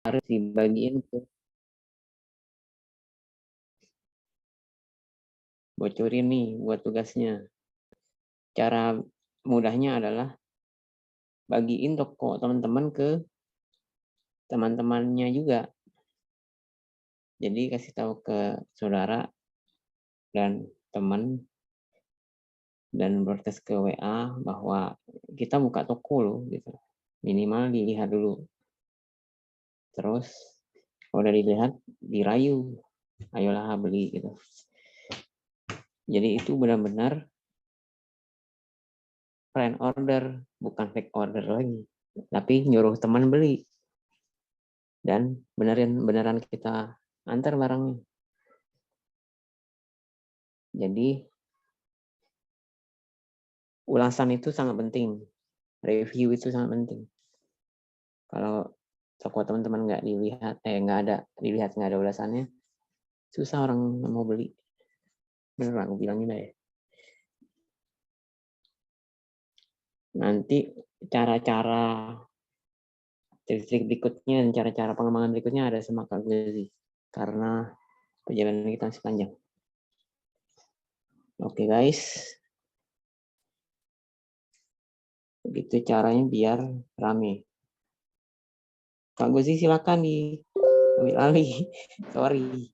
harus dibagiin ke bocorin nih buat tugasnya. Cara mudahnya adalah bagiin toko teman-teman ke teman-temannya juga. Jadi kasih tahu ke saudara dan teman dan broadcast ke WA bahwa kita buka toko loh gitu. Minimal dilihat dulu. Terus kalau udah dilihat dirayu, ayolah beli gitu. Jadi itu benar-benar friend order, bukan fake order lagi. Tapi nyuruh teman beli dan beneran kita antar barangnya. Jadi ulasan itu sangat penting, review itu sangat penting. Kalau toko teman-teman nggak dilihat, nggak ada dilihat, nggak ada ulasannya, susah orang mau beli. Bener aku bilang gitu ya. Nanti cara-cara trik-trik berikutnya dan cara-cara pengembangan berikutnya ada sama Kak Guzi. Karena perjalanan kita masih panjang. Oke guys, begitu caranya biar rame. Kak Guzi silakan diambil alih. Sorry.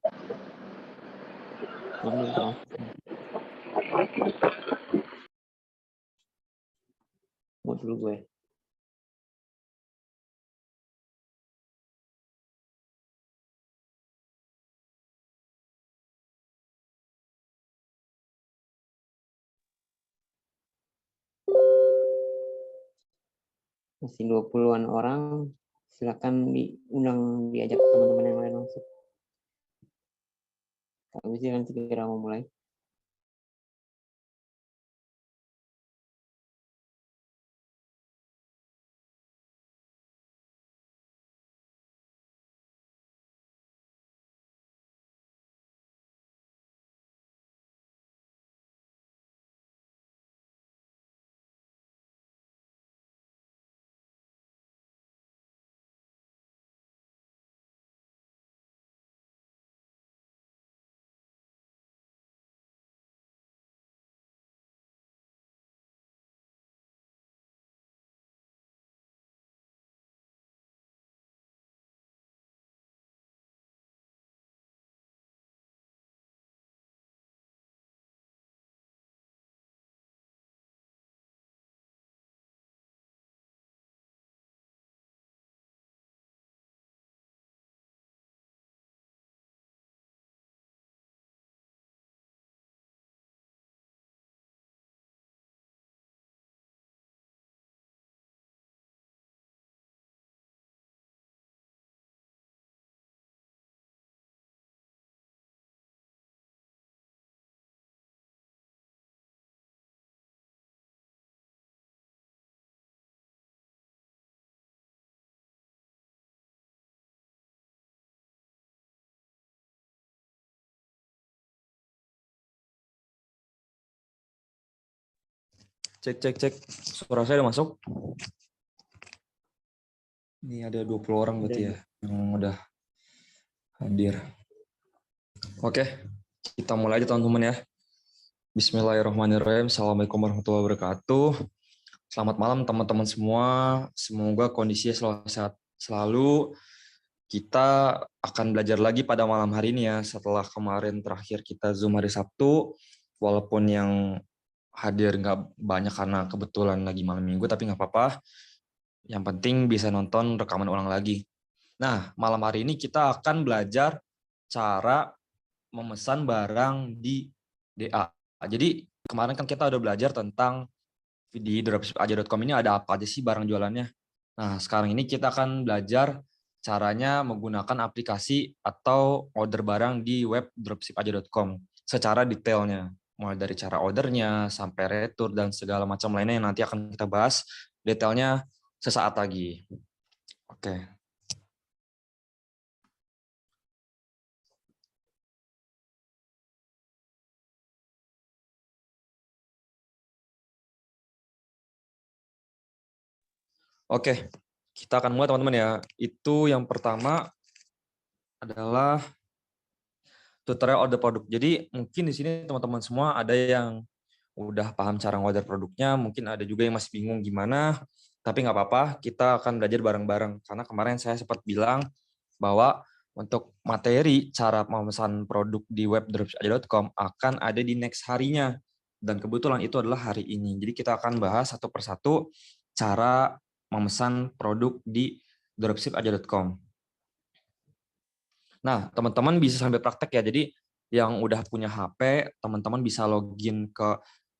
Mau dulu gue. Masih 20-an orang, silakan diundang, diajak teman-teman yang lain masuk. Kak Guzi nanti kira mau mulai. Cek. Suara saya udah masuk? Ini ada 20 orang berarti ya yang udah hadir. Oke, kita mulai aja teman-teman ya. Bismillahirrahmanirrahim. Assalamualaikum warahmatullahi wabarakatuh. Selamat malam teman-teman semua. Semoga kondisinya selalu sehat selalu. Kita akan belajar lagi pada malam hari ini ya. Setelah kemarin terakhir kita Zoom hari Sabtu. Walaupun yang hadir nggak banyak karena kebetulan lagi malam minggu, tapi nggak apa-apa. Yang penting bisa nonton rekaman ulang lagi. Nah, malam hari ini kita akan belajar cara memesan barang di DA. Jadi, kemarin kan kita udah belajar tentang di dropshipaja.com ini ada apa aja sih barang jualannya. Nah, sekarang ini kita akan belajar caranya menggunakan aplikasi atau order barang di web dropshipaja.com secara detailnya. Mulai dari cara ordernya, sampai retur, dan segala macam lainnya yang nanti akan kita bahas detailnya sesaat lagi. Oke. Oke. Kita akan mulai teman-teman ya. Itu yang pertama adalah tutorial order produk. Jadi mungkin di sini teman-teman semua ada yang udah paham cara order produknya, mungkin ada juga yang masih bingung gimana, tapi nggak apa-apa, kita akan belajar bareng-bareng. Karena kemarin saya sempat bilang bahwa untuk materi cara memesan produk di web dropshipaja.com akan ada di next harinya. Dan kebetulan itu adalah hari ini. Jadi kita akan bahas satu persatu cara memesan produk di dropshipaja.com. Nah, teman-teman bisa sambil praktek ya. Jadi yang udah punya HP, teman-teman bisa login ke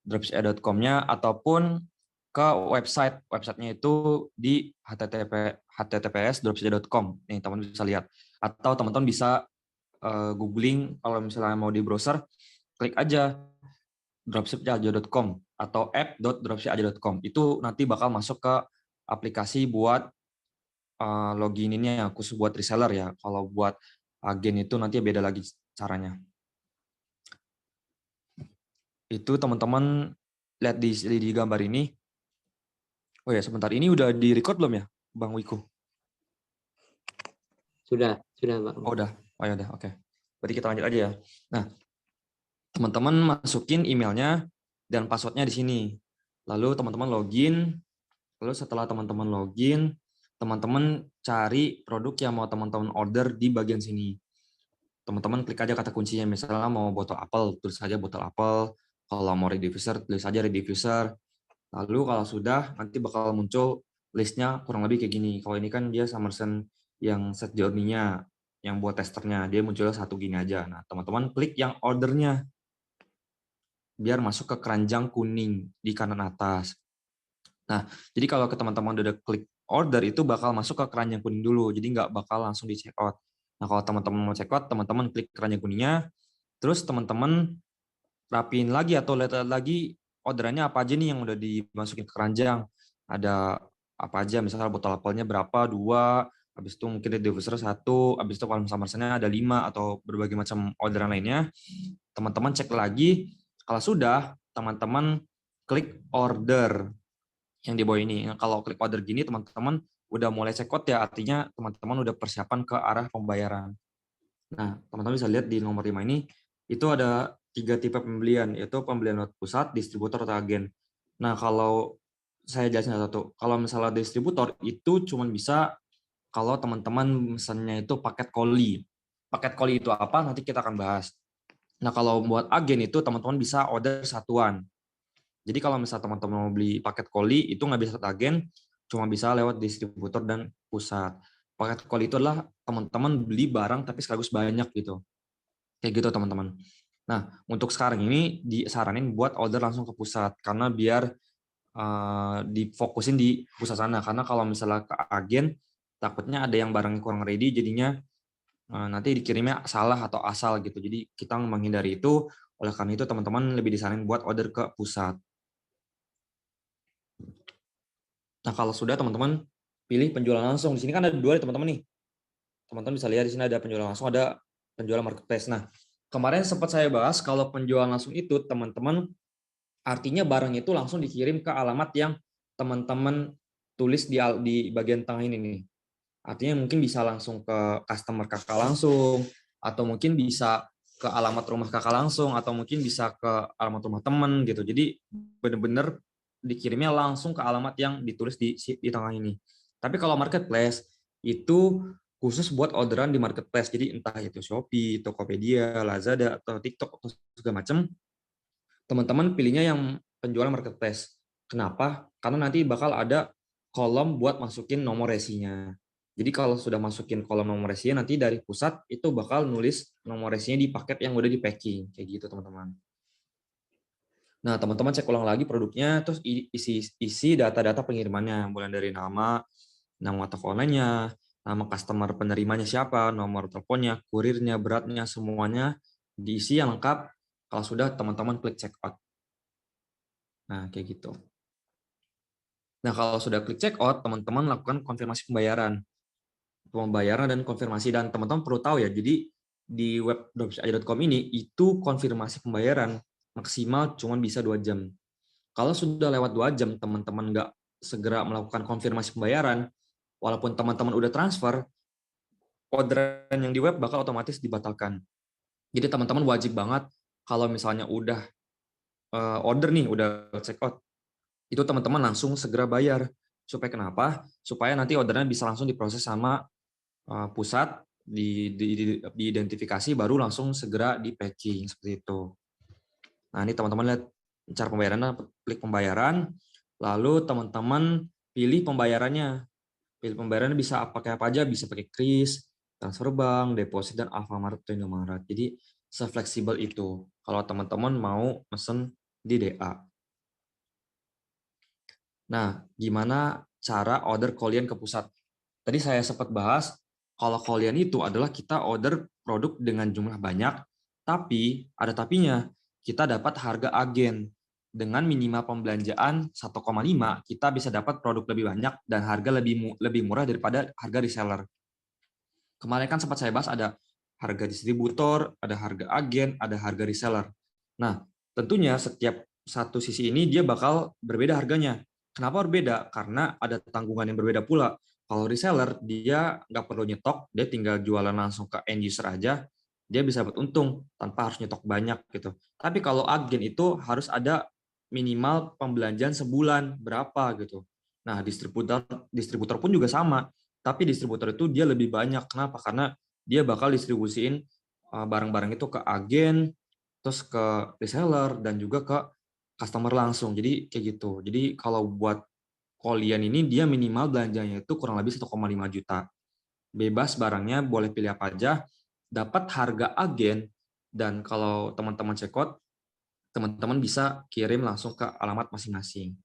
dropshipaja.com-nya ataupun ke website-nya itu di https://dropshipaja.com. Nih, teman-teman bisa lihat. Atau teman-teman bisa googling kalau misalnya mau di browser, klik aja dropshipaja.com atau app.dropshipaja.com. Itu nanti bakal masuk ke aplikasi buat login ini ya, khusus buat reseller ya. Kalau buat agen itu nanti beda lagi caranya. Itu teman-teman lihat di gambar ini. Oh ya, sebentar. Ini udah di-record belum ya, Bang Wiku? Sudah Bang. Oh udah. Oh ya udah, oke. Berarti kita lanjut aja ya. Nah, teman-teman masukin emailnya dan passwordnya di sini. Lalu teman-teman login. Lalu setelah teman-teman login, teman-teman cari produk yang mau teman-teman order di bagian sini. Teman-teman klik aja kata kuncinya, misalnya mau botol apel, tulis saja botol apel. Kalau mau rediffuser, tulis saja rediffuser. Lalu kalau sudah, nanti bakal muncul listnya kurang lebih kayak gini. Kalau ini kan dia Summerson yang set journey-nya, yang buat testernya, dia munculnya satu gini aja. Nah, teman-teman klik yang ordernya, biar masuk ke keranjang kuning di kanan atas. Nah, jadi kalau ke teman-teman udah klik order, itu bakal masuk ke keranjang kuning dulu, jadi nggak bakal langsung di check out. Nah, kalau teman-teman mau check out, teman-teman klik keranjang kuningnya, terus teman-teman rapiin lagi atau lihat lagi orderannya apa aja nih yang udah dimasukin ke keranjang. Ada apa aja, misalnya botol apelnya berapa, 2, habis itu mungkin diffuser 1, habis itu kalau Summersonnya ada 5, atau berbagai macam orderan lainnya. Teman-teman cek lagi, kalau sudah, teman-teman klik order yang di bawah ini. Nah, kalau klik order gini, teman-teman udah mulai check out ya, artinya teman-teman udah persiapan ke arah pembayaran. Nah, teman-teman bisa lihat di nomor 5 ini, itu ada 3 tipe pembelian, yaitu pembelian lewat pusat, distributor, atau agen. Nah, kalau saya jelasin satu, kalau misalnya distributor, itu cuma bisa kalau teman-teman misalnya itu paket koli. Paket koli itu apa? Nanti kita akan bahas. Nah, kalau buat agen itu teman-teman bisa order satuan. Jadi kalau misalnya teman-teman mau beli paket koli, itu nggak bisa lewat agen, cuma bisa lewat distributor dan pusat. Paket koli itu adalah teman-teman beli barang tapi sekaligus banyak gitu. Kayak gitu teman-teman. Nah, untuk sekarang ini disaranin buat order langsung ke pusat, karena biar difokusin di pusat sana. Karena kalau misalnya ke agen, takutnya ada yang barangnya kurang ready, jadinya nanti dikirimnya salah atau asal gitu. Jadi kita menghindari itu, oleh karena itu teman-teman lebih disaranin buat order ke pusat. Nah, kalau sudah teman-teman pilih penjualan langsung. Di sini kan ada 2 nih teman-teman nih. Teman-teman bisa lihat di sini ada penjualan langsung, ada penjualan marketplace. Nah, kemarin sempat saya bahas kalau penjualan langsung itu teman-teman artinya barang itu langsung dikirim ke alamat yang teman-teman tulis di bagian tengah ini nih. Artinya mungkin bisa langsung ke customer kakak langsung, atau mungkin bisa ke alamat rumah kakak langsung, atau mungkin bisa ke alamat rumah teman gitu. Jadi benar-benar dikirimnya langsung ke alamat yang ditulis di tengah ini. Tapi kalau marketplace itu khusus buat orderan di marketplace. Jadi entah itu Shopee, Tokopedia, Lazada, atau TikTok, atau segala macam, teman-teman pilihnya yang penjualan marketplace. Kenapa? Karena nanti bakal ada kolom buat masukin nomor resinya. Jadi kalau sudah masukin kolom nomor resinya, nanti dari pusat itu bakal nulis nomor resinya di paket yang udah di packing. Kayak gitu teman-teman. Nah, teman-teman cek ulang lagi produknya, terus isi data-data pengirimannya, mulai dari nama toko online-nya, nama customer penerimanya siapa, nomor teleponnya, kurirnya, beratnya, semuanya diisi yang lengkap. Kalau sudah, teman-teman klik check out. Nah, kayak gitu. Nah, kalau sudah klik check out, teman-teman lakukan konfirmasi pembayaran. Pembayaran dan konfirmasi, dan teman-teman perlu tahu ya, jadi di web dropshipaja.com ini, itu konfirmasi pembayaran maksimal cuma bisa 2 jam. Kalau sudah lewat 2 jam, teman-teman nggak segera melakukan konfirmasi pembayaran, walaupun teman-teman udah transfer, orderan yang di web bakal otomatis dibatalkan. Jadi teman-teman wajib banget kalau misalnya udah order nih, udah check out, itu teman-teman langsung segera bayar. Supaya kenapa? Supaya nanti ordernya bisa langsung diproses sama pusat, diidentifikasi, baru langsung segera di packing seperti itu. Nah, ini teman-teman lihat cara pembayarannya, klik pembayaran, lalu teman-teman pilih pembayarannya. Pilih pembayarannya bisa pakai apa aja, bisa pakai kris, transfer bank, deposit, dan Alfamart atau Indomaret. Jadi se-fleksibel itu kalau teman-teman mau mesen di DA. Nah, gimana cara order kalian ke pusat? Tadi saya sempat bahas, kalau kalian itu adalah kita order produk dengan jumlah banyak, tapi ada tapinya, kita dapat harga agen. Dengan minimal pembelanjaan 1,5, kita bisa dapat produk lebih banyak dan harga lebih murah daripada harga reseller. Kemarin kan sempat saya bahas ada harga distributor, ada harga agen, ada harga reseller. Nah, tentunya setiap satu sisi ini dia bakal berbeda harganya. Kenapa berbeda? Karena ada tanggungan yang berbeda pula. Kalau reseller, dia nggak perlu nyetok, dia tinggal jualan langsung ke end user aja, dia bisa dapat untung tanpa harus nyetok banyak gitu. Tapi kalau agen itu harus ada minimal pembelanjaan sebulan berapa gitu. Nah, distributor pun juga sama. Tapi distributor itu dia lebih banyak. Kenapa? Karena dia bakal distribusiin barang-barang itu ke agen, terus ke reseller, dan juga ke customer langsung. Jadi kayak gitu. Jadi kalau buat kalian ini dia minimal belanjanya itu kurang lebih 1,5 juta. Bebas barangnya, boleh pilih apa aja, dapat harga agen, dan kalau teman-teman check out, teman-teman bisa kirim langsung ke alamat masing-masing.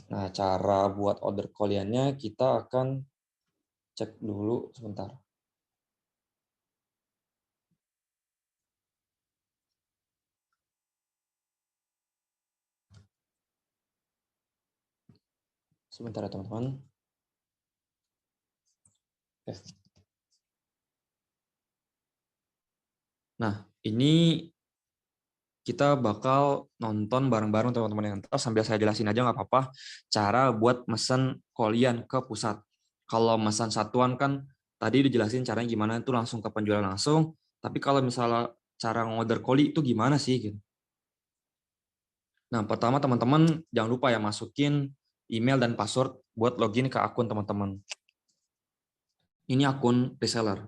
Nah, cara buat order kaliannya kita akan cek dulu sebentar. Sebentar ya teman-teman. Nah, ini kita bakal nonton bareng-bareng teman-teman yang ntar sambil saya jelasin aja nggak apa-apa cara buat mesen kalian ke pusat. Kalau mesen satuan kan tadi dijelasin caranya gimana itu langsung ke penjual langsung. Tapi kalau misalnya cara ngorder koli itu gimana sih? Gitu. Nah, pertama teman-teman jangan lupa ya masukin email dan password buat login ke akun teman-teman. Ini akun reseller.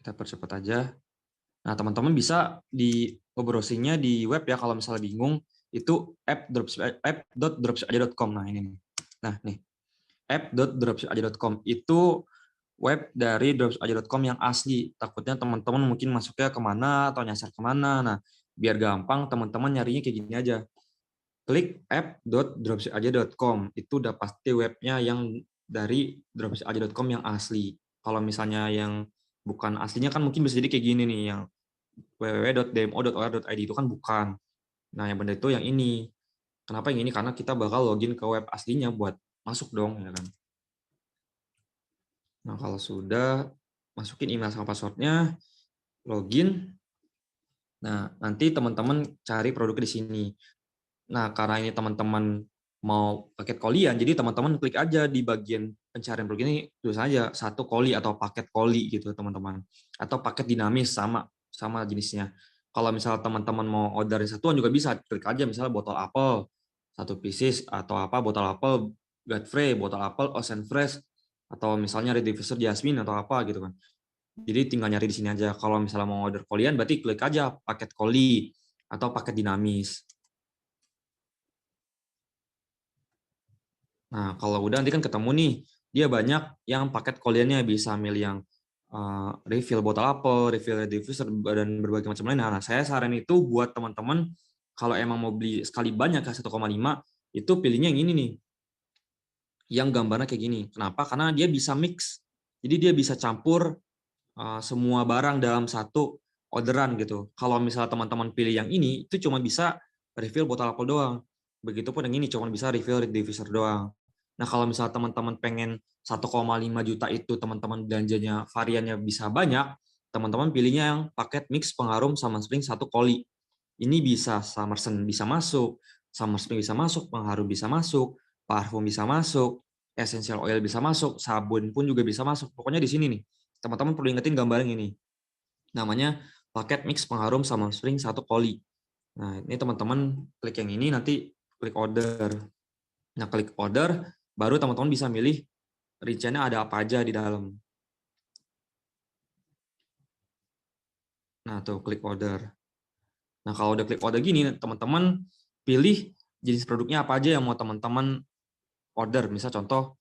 Kita percepat aja. Nah, teman-teman bisa di browsingnya di web ya kalau misalnya bingung itu app.dropshipaja.com. Nah, ini nih. Nah, nih. app.dropshipaja.com itu web dari dropshipaja.com yang asli. Takutnya teman-teman mungkin masuknya kemana atau nyasar kemana. Nah, biar gampang teman-teman nyarinya kayak gini aja. Klik app.dropshipaja.com. Itu udah pasti webnya yang dari dropshipaja.com yang asli. Kalau misalnya yang bukan aslinya kan mungkin bisa jadi kayak gini nih, yang www.dmo.or.id itu kan bukan. Nah, yang benar itu yang ini. Kenapa yang ini? Karena kita bakal login ke web aslinya buat masuk dong, ya kan. Nah, kalau sudah masukin email sama passwordnya, login. Nah, nanti teman-teman cari produk di sini. Nah, karena ini teman-teman mau paket kolian, jadi teman-teman klik aja di bagian pencarian produk ini, tulis aja satu koli atau paket koli gitu, teman-teman. Atau paket dinamis sama jenisnya. Kalau misalnya teman-teman mau orderin satuan juga bisa, klik aja misalnya botol apel, satu pieces, atau apa, botol apel Godfrey, botol apel Ocean Fresh, atau misalnya Red Diffuser Jasmine, atau apa gitu kan. Jadi tinggal nyari di sini aja. Kalau misalnya mau order kolian, berarti klik aja paket koli atau paket dinamis. Nah, kalau udah nanti kan ketemu nih, dia banyak yang paket koliannya, bisa milih yang refill botol apel, refill diffuser, dan berbagai macam lain. Nah, saya saran itu buat teman-teman, kalau emang mau beli sekali banyak, 1,5, itu pilihnya yang ini nih, yang gambarnya kayak gini. Kenapa? Karena dia bisa mix. Jadi dia bisa campur semua barang dalam satu orderan gitu. Kalau misalnya teman-teman pilih yang ini, itu cuma bisa refill botol apel doang. Begitupun yang ini cuma bisa refill diffuser doang. Nah, kalau misalnya teman-teman pengen 1,5 juta itu teman-teman belanjanya variannya bisa banyak, teman-teman pilihnya yang paket mix pengharum sama spring satu koli. Ini bisa Summerson bisa masuk, Summer Spring bisa masuk, pengharum bisa masuk, parfum bisa masuk, essential oil bisa masuk, sabun pun juga bisa masuk. Pokoknya di sini nih, teman-teman perlu ingetin gambar yang ini. Namanya paket mix pengharum Summer Spring 1 koli. Nah, ini teman-teman klik yang ini, nanti klik order. Nah, klik order, baru teman-teman bisa milih rinciannya ada apa aja di dalam. Nah, tuh klik order. Nah, kalau udah klik order gini, teman-teman pilih jenis produknya apa aja yang mau teman-teman order. Misal contoh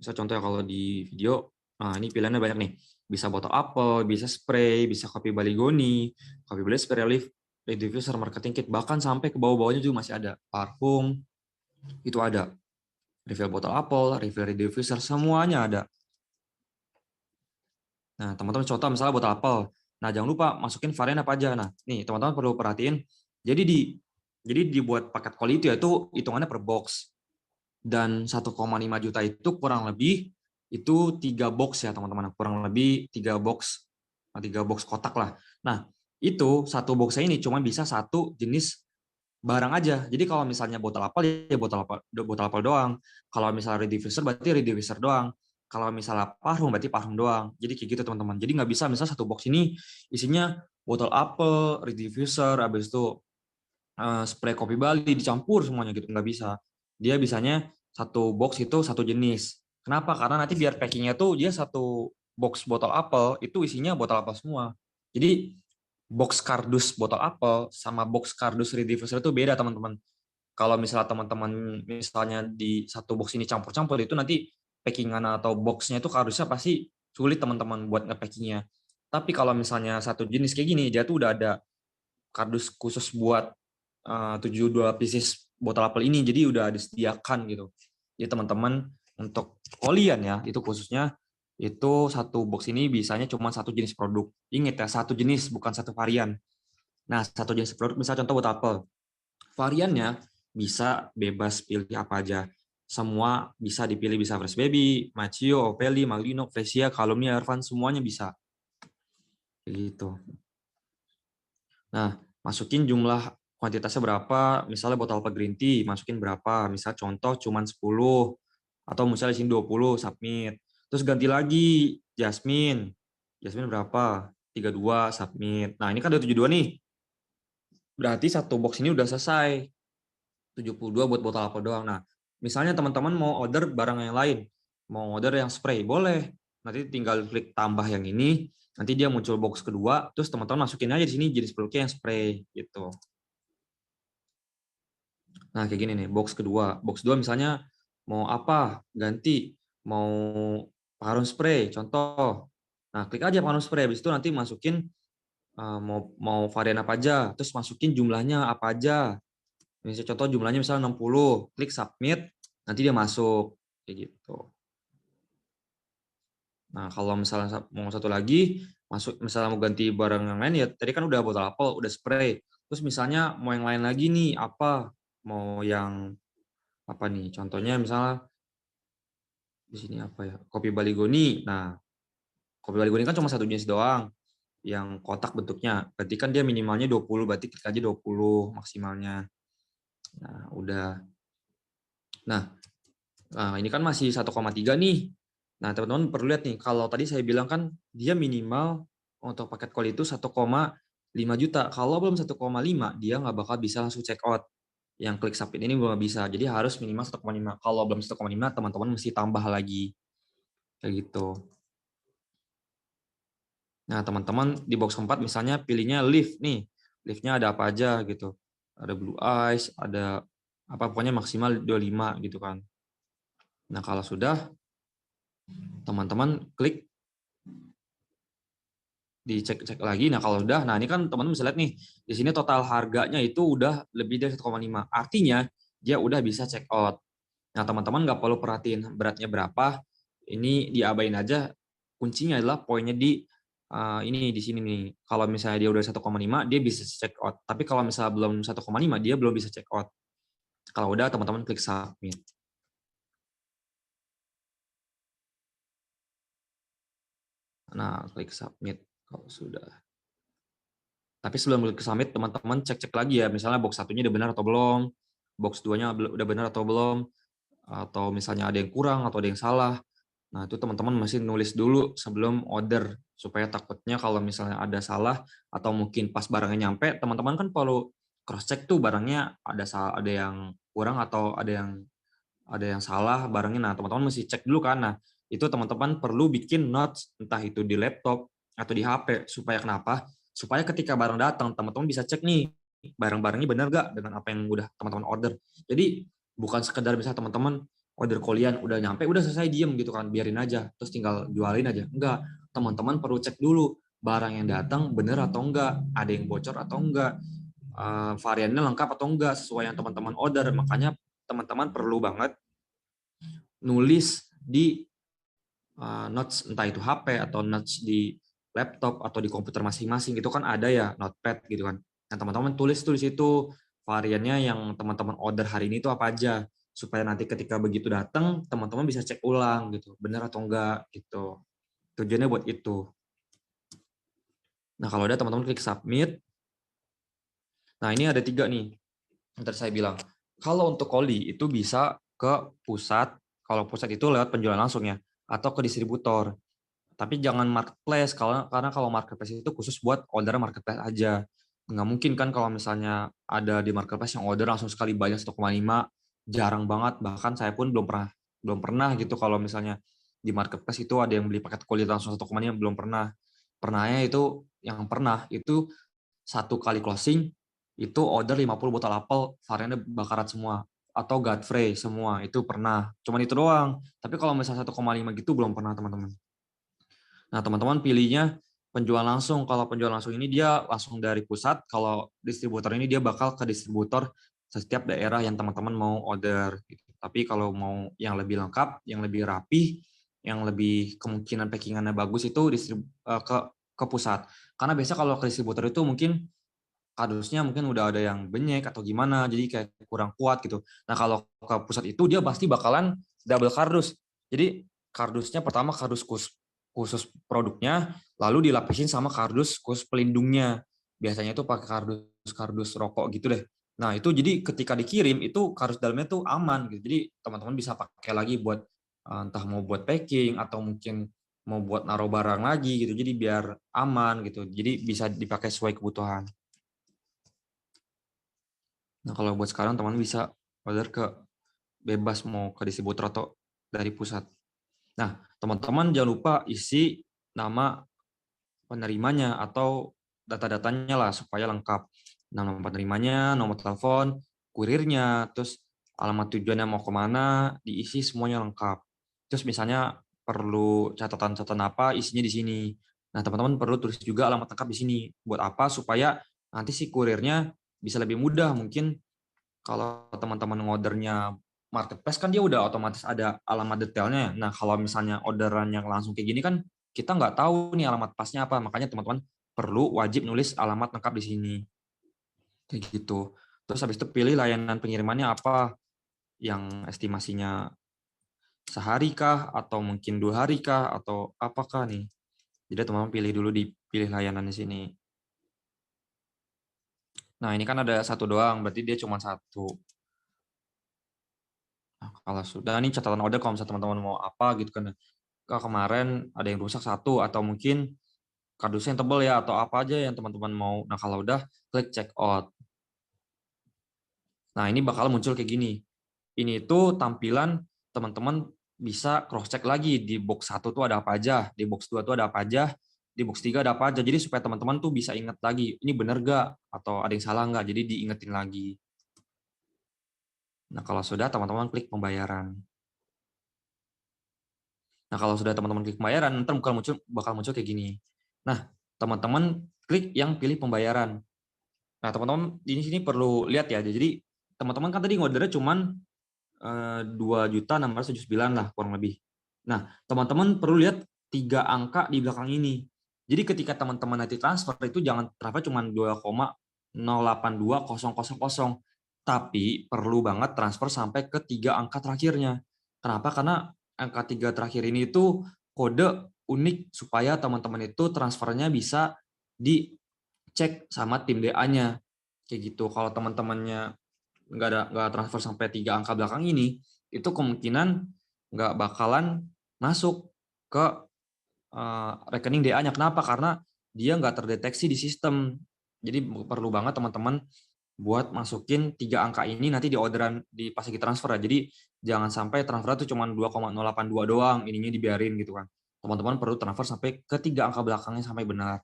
ya kalau di video, nah ini pilihannya banyak nih. Bisa botol apel, bisa spray, bisa kopi baligoni, kopi beli spray relief, diffuser, marketing kit, bahkan sampai ke bawah-bawahnya juga masih ada. Parfum, itu ada. Refill botol apel, refill diffuser, semuanya ada. Nah, teman-teman contoh misalnya botol apel. Nah, jangan lupa masukin varian apa aja. Nah, nih teman-teman perlu perhatiin. Jadi dibuat paket koli itu yaitu hitungannya per box. Dan 1,5 juta itu kurang lebih itu 3 box ya, teman-teman. Kurang lebih 3 box kotak lah. Nah, itu satu boxnya ini cuma bisa satu jenis barang aja. Jadi kalau misalnya botol apel ya botol apel doang. Kalau misalnya rediffuser berarti rediffuser doang. Kalau misalnya parfum berarti parfum doang. Jadi kayak gitu teman-teman. Jadi nggak bisa misalnya satu box ini isinya botol apel, rediffuser, habis itu spray kopi Bali dicampur semuanya gitu, nggak bisa. Dia bisanya satu box itu satu jenis. Kenapa? Karena nanti biar packingnya tuh dia satu box botol apel itu isinya botol apel semua. Jadi box kardus botol apel sama box kardus rediffuser itu beda teman-teman. Kalau misalnya teman-teman misalnya di satu box ini campur-campur itu nanti packingan atau boxnya itu kardusnya pasti sulit teman-teman buat nge-packingnya. Tapi kalau misalnya satu jenis kayak gini dia tuh udah ada kardus khusus buat 72 pieces botol apel ini, jadi udah disediakan gitu. Jadi teman-teman untuk kalian ya itu khususnya itu satu box ini bisanya cuma satu jenis produk. Ingat ya, satu jenis bukan satu varian. Nah, satu jenis produk misalnya contoh buat apel. Variannya bisa bebas pilih apa aja. Semua bisa dipilih, bisa Fresh Baby, Machio, Opeli, Maglino, Fresia, Calumnia, Irfan, semuanya bisa. Gitu. Nah, masukin jumlah kuantitasnya berapa, misalnya botol apa green tea, masukin berapa, misal contoh cuman 10, atau misalnya di sini 20, submit. Terus ganti lagi, Jasmine. Jasmine berapa? 32, submit. Nah, ini kan udah 72 nih. Berarti satu box ini udah selesai. 72 buat botol apa doang. Nah, misalnya teman-teman mau order barang yang lain, mau order yang spray, boleh. Nanti tinggal klik tambah yang ini, nanti dia muncul box kedua, terus teman-teman masukin aja di sini jenis produknya yang spray gitu. Nah, kayak gini nih, box kedua. Box 2 misalnya mau apa? Ganti. Mau parfum spray, contoh. Nah, klik aja parfum spray, habis itu nanti masukin mau varian apa aja, terus masukin jumlahnya apa aja. Misalnya contoh jumlahnya misalnya 60, klik submit, nanti dia masuk kayak gitu. Nah, kalau misalnya mau satu lagi, masuk misalnya mau ganti barang yang lain ya tadi kan udah botol apel, udah spray. Terus misalnya mau yang lain lagi nih apa? Mau yang apa nih? Contohnya misalnya di sini apa ya? Kopi Baligoni. Nah, kopi Baligoni kan cuma satu jenis doang yang kotak bentuknya. Berarti kan dia minimalnya 20, berarti klik aja 20 maksimalnya. Nah, udah. Nah, ini kan masih 1,3 nih. Nah, teman-teman perlu lihat nih, kalau tadi saya bilang kan dia minimal untuk paket call itu 1,5 juta. Kalau belum 1,5, dia nggak bakal bisa langsung check out. Yang klik submit ini nggak bisa. Jadi harus minimal 1,5. Kalau belum 1,5, teman-teman mesti tambah lagi. Kayak gitu. Nah, teman-teman di box keempat misalnya pilihnya lift nih. Liftnya ada apa aja gitu. Ada blue ice, ada apa pokoknya maksimal 25 gitu kan. Nah, kalau sudah teman-teman klik dicek-cek lagi. Nah, kalau udah, nah ini kan teman-teman bisa lihat nih, di sini total harganya itu udah lebih dari 1,5. Artinya dia udah bisa check out. Nah, teman-teman nggak perlu perhatiin beratnya berapa. Ini diabain aja. Kuncinya adalah poinnya di ini di sini nih. Kalau misalnya dia udah 1,5, dia bisa check out. Tapi kalau misalnya belum 1,5, dia belum bisa check out. Kalau udah, teman-teman klik submit. Nah, klik submit kalau sudah. Tapi sebelum klik submit, teman-teman cek-cek lagi ya, misalnya box satunya udah benar atau belum. box 2-nya udah benar atau belum, atau misalnya ada yang kurang atau ada yang salah. Nah, itu teman-teman masih nulis dulu sebelum order, supaya takutnya kalau misalnya ada salah atau mungkin pas barangnya nyampe, teman-teman kan perlu cross check tuh barangnya ada yang kurang atau ada yang salah barangnya. Nah, teman-teman mesti cek dulu kan. Nah, itu teman-teman perlu bikin notes entah itu di laptop atau di HP supaya kenapa? Supaya ketika barang datang, teman-teman bisa cek nih barang-barangnya benar nggak dengan apa yang udah teman-teman order. Jadi bukan sekedar misalnya teman-teman order kalian udah nyampe, udah selesai diem gitu kan, biarin aja, terus tinggal jualin aja. Enggak, teman-teman perlu cek dulu barang yang datang benar atau enggak, ada yang bocor atau enggak, variannya lengkap atau enggak sesuai yang teman-teman order. Makanya teman-teman perlu banget nulis di notes entah itu HP atau notes di laptop atau di komputer masing-masing, itu kan ada ya notepad gitu kan. Nah, teman-teman tulis itu variannya yang teman-teman order hari ini itu apa aja, supaya nanti ketika begitu datang teman-teman bisa cek ulang gitu, benar atau enggak gitu. Tujuannya buat itu. Nah, kalau udah teman-teman klik submit. Nah, ini ada 3 nih yang tadi saya bilang. Kalau untuk Koli itu bisa ke pusat, kalau pusat itu lewat penjualan langsung ya, atau ke distributor. Tapi jangan marketplace, karena kalau marketplace itu khusus buat order marketplace aja. Nggak mungkin kan kalau misalnya ada di marketplace yang order langsung sekali banyak 1,5, jarang banget. Bahkan saya pun belum pernah gitu kalau misalnya di marketplace itu ada yang beli paket kulit langsung 1,5, belum pernah. Pernahnya itu yang pernah itu satu kali closing itu order 50 botol apel variannya bakaran semua atau Godfrey semua, itu pernah. Cuman itu doang. Tapi kalau misalnya 1,5 gitu belum pernah, teman-teman. Nah, teman-teman pilihnya penjual langsung. Kalau penjual langsung ini dia langsung dari pusat, kalau distributor ini dia bakal ke distributor setiap daerah yang teman-teman mau order. Gitu. Tapi kalau mau yang lebih lengkap, yang lebih rapi, yang lebih kemungkinan packingannya bagus itu ke pusat. Karena biasa kalau ke distributor itu mungkin kardusnya mungkin udah ada yang benyek atau gimana, jadi kayak kurang kuat gitu. Nah, kalau ke pusat itu dia pasti bakalan double kardus. Jadi kardusnya pertama kardus khusus produknya, lalu dilapisin sama kardus khusus pelindungnya. Biasanya itu pakai kardus rokok gitu deh. Nah, itu jadi ketika dikirim itu kardus dalamnya tuh aman gitu. Jadi teman-teman bisa pakai lagi buat entah mau buat packing atau mungkin mau buat naruh barang lagi gitu. Jadi biar aman gitu. Jadi bisa dipakai sesuai kebutuhan. Nah, kalau buat sekarang teman bisa order ke bebas mau ke distributor atau dari pusat. Nah, teman-teman jangan lupa isi nama penerimanya atau data-datanya lah supaya lengkap. Nama penerimanya, nomor telepon, kurirnya, terus alamat tujuannya mau kemana, diisi semuanya lengkap. Terus misalnya perlu catatan-catatan apa, isinya di sini. Nah, teman-teman perlu tulis juga alamat lengkap di sini. Buat apa? Supaya nanti si kurirnya bisa lebih mudah. Mungkin kalau teman-teman ordernya marketplace kan dia udah otomatis ada alamat detailnya. Nah, kalau misalnya orderan yang langsung kayak gini kan kita nggak tahu nih alamat pasnya apa. Makanya teman-teman perlu wajib nulis alamat lengkap di sini. Kayak gitu. Terus habis itu pilih layanan pengirimannya apa, yang estimasinya sehari kah, atau mungkin 2 hari kah, atau apakah nih. Jadi teman-teman pilih dulu, dipilih layanan di sini. Nah, ini kan ada satu doang, berarti dia cuma satu. Nah, kalau sudah nih catatan order, kalau misalnya teman-teman mau apa gitu kan, kemarin ada yang rusak satu, atau mungkin kardusnya yang tebal ya, atau apa aja yang teman-teman mau. Nah, kalau udah klik check out. Nah, ini bakal muncul kayak gini. Ini tuh tampilan teman-teman bisa cross check lagi di box 1 tuh ada apa aja, di box 2 tuh ada apa aja, di box 3 ada apa aja. Jadi supaya teman-teman tuh bisa ingat lagi, ini bener gak? Atau ada yang salah nggak? Jadi diingetin lagi. Nah, kalau sudah teman-teman klik pembayaran. Nah, kalau sudah teman-teman klik pembayaran, nanti bakal muncul kayak gini. Nah, teman-teman klik yang pilih pembayaran. Nah, teman-teman di sini perlu lihat ya. Jadi, teman-teman kan tadi ngordernya cuman 2.679 lah kurang lebih. Nah, teman-teman perlu lihat 3 angka di belakang ini. Jadi ketika teman-teman nanti transfer itu jangan transfer cuma 2,082000, tapi perlu banget transfer sampai ke 3 angka terakhirnya. Kenapa? Karena angka 3 terakhir ini itu kode unik supaya teman-teman itu transfernya bisa dicek sama tim DA-nya. Kayak gitu. Kalau teman-temannya nggak transfer sampai 3 angka belakang ini, itu kemungkinan nggak bakalan masuk ke rekening DA-nya. Kenapa? Karena dia nggak terdeteksi di sistem. Jadi perlu banget teman-teman buat masukin 3 angka ini nanti di orderan di pas lagi transfer ya. Jadi jangan sampai transfer itu cuma 2,082 doang, ininya dibiarin gitu kan. Teman-teman perlu transfer sampai ke 3 angka belakangnya sampai benar.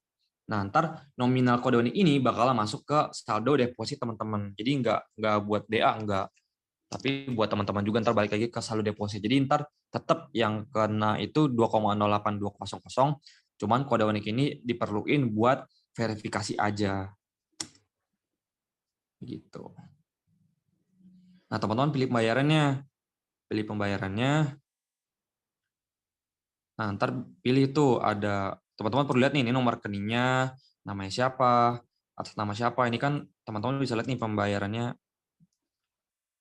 Nah, ntar nominal kode unik ini bakal masuk ke saldo deposit teman-teman. Jadi nggak buat DA, nggak. Tapi buat teman-teman juga ntar balik lagi ke saldo deposit. Jadi ntar tetap yang kena itu 2,08200, cuman kode unik ini diperluin buat verifikasi aja. Gitu. Nah, teman-teman pilih pembayarannya. Pilih pembayarannya. Nah, ntar pilih tuh ada, teman-teman perlu lihat nih, ini nomor rekeningnya, namanya siapa, atas nama siapa. Ini kan teman-teman bisa lihat nih pembayarannya.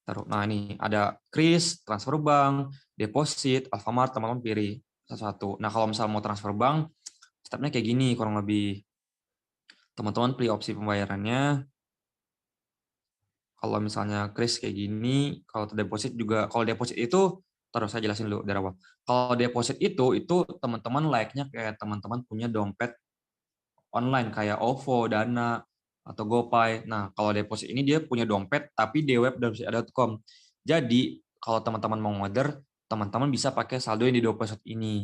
Nah, ini ada kris, transfer bank, deposit, Alfamart, teman-teman pilih satu-satu. Nah, kalau misalnya mau transfer bank, stepnya kayak gini kurang lebih. Teman-teman pilih opsi pembayarannya. Kalau misalnya kris kayak gini, kalau deposit juga, kalau deposit itu, terus saya jelasin dulu dari awal. Kalau deposit itu teman-teman layaknya kayak teman-teman punya dompet online kayak OVO, Dana, atau GoPay. Nah, kalau deposit ini dia punya dompet tapi di web deposit.com. Jadi, kalau teman-teman mau order, teman-teman bisa pakai saldo yang di deposit ini.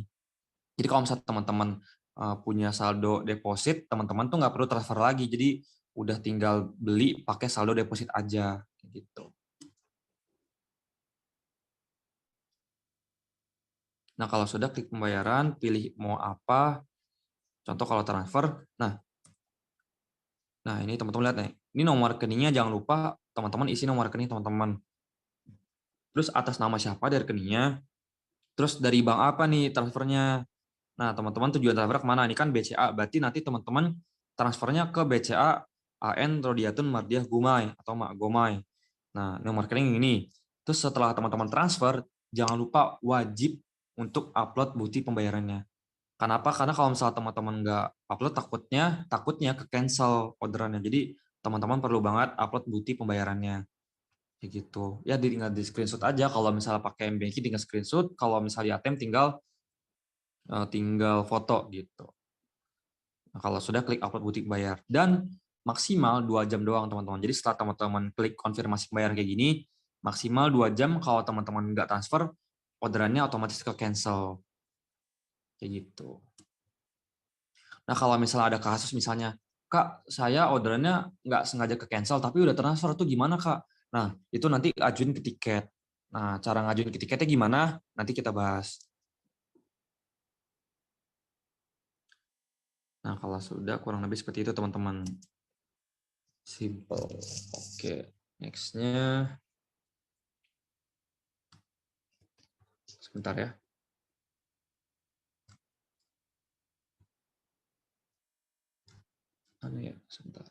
Jadi kalau misalnya teman-teman punya saldo deposit, teman-teman tuh nggak perlu transfer lagi. Jadi udah tinggal beli pakai saldo deposit aja gitu. Nah, kalau sudah klik pembayaran, pilih mau apa. Contoh kalau transfer. Nah, ini teman-teman lihat nih. Ini nomor rekeningnya jangan lupa teman-teman isi nomor rekening teman-teman. Terus atas nama siapa dari rekeningnya. Terus dari bank apa nih transfernya. Nah, teman-teman tujuan transfer kemana? Ini kan BCA. Berarti nanti teman-teman transfernya ke BCA AN Rodiatun Mardiah Gumai atau Mak Gomai. Nah, nomor rekening ini. Terus setelah teman-teman transfer, jangan lupa wajib untuk upload bukti pembayarannya. Kenapa? Karena kalau misalnya teman-teman nggak upload, takutnya ke cancel orderannya. Jadi teman-teman perlu banget upload bukti pembayarannya. Kayak gitu. Ya tinggal di screenshot aja. Kalau misalnya pakai mBanking tinggal screenshot. Kalau misalnya di ATM tinggal foto gitu. Nah, kalau sudah klik upload bukti bayar dan maksimal 2 jam doang teman-teman. Jadi setelah teman-teman klik konfirmasi pembayaran kayak gini, maksimal 2 jam kalau teman-teman nggak transfer, orderannya otomatis ke cancel. Kayak gitu. Nah, kalau misalnya ada kasus misalnya, Kak, saya orderannya nggak sengaja ke cancel, tapi udah transfer tuh gimana, Kak? Nah, itu nanti ajuin ke tiket. Nah, cara ngajuin ke tiketnya gimana? Nanti kita bahas. Nah, kalau sudah kurang lebih seperti itu, teman-teman. Simple. Oke, next-nya. Sebentar ya. Mana ya? Sebentar.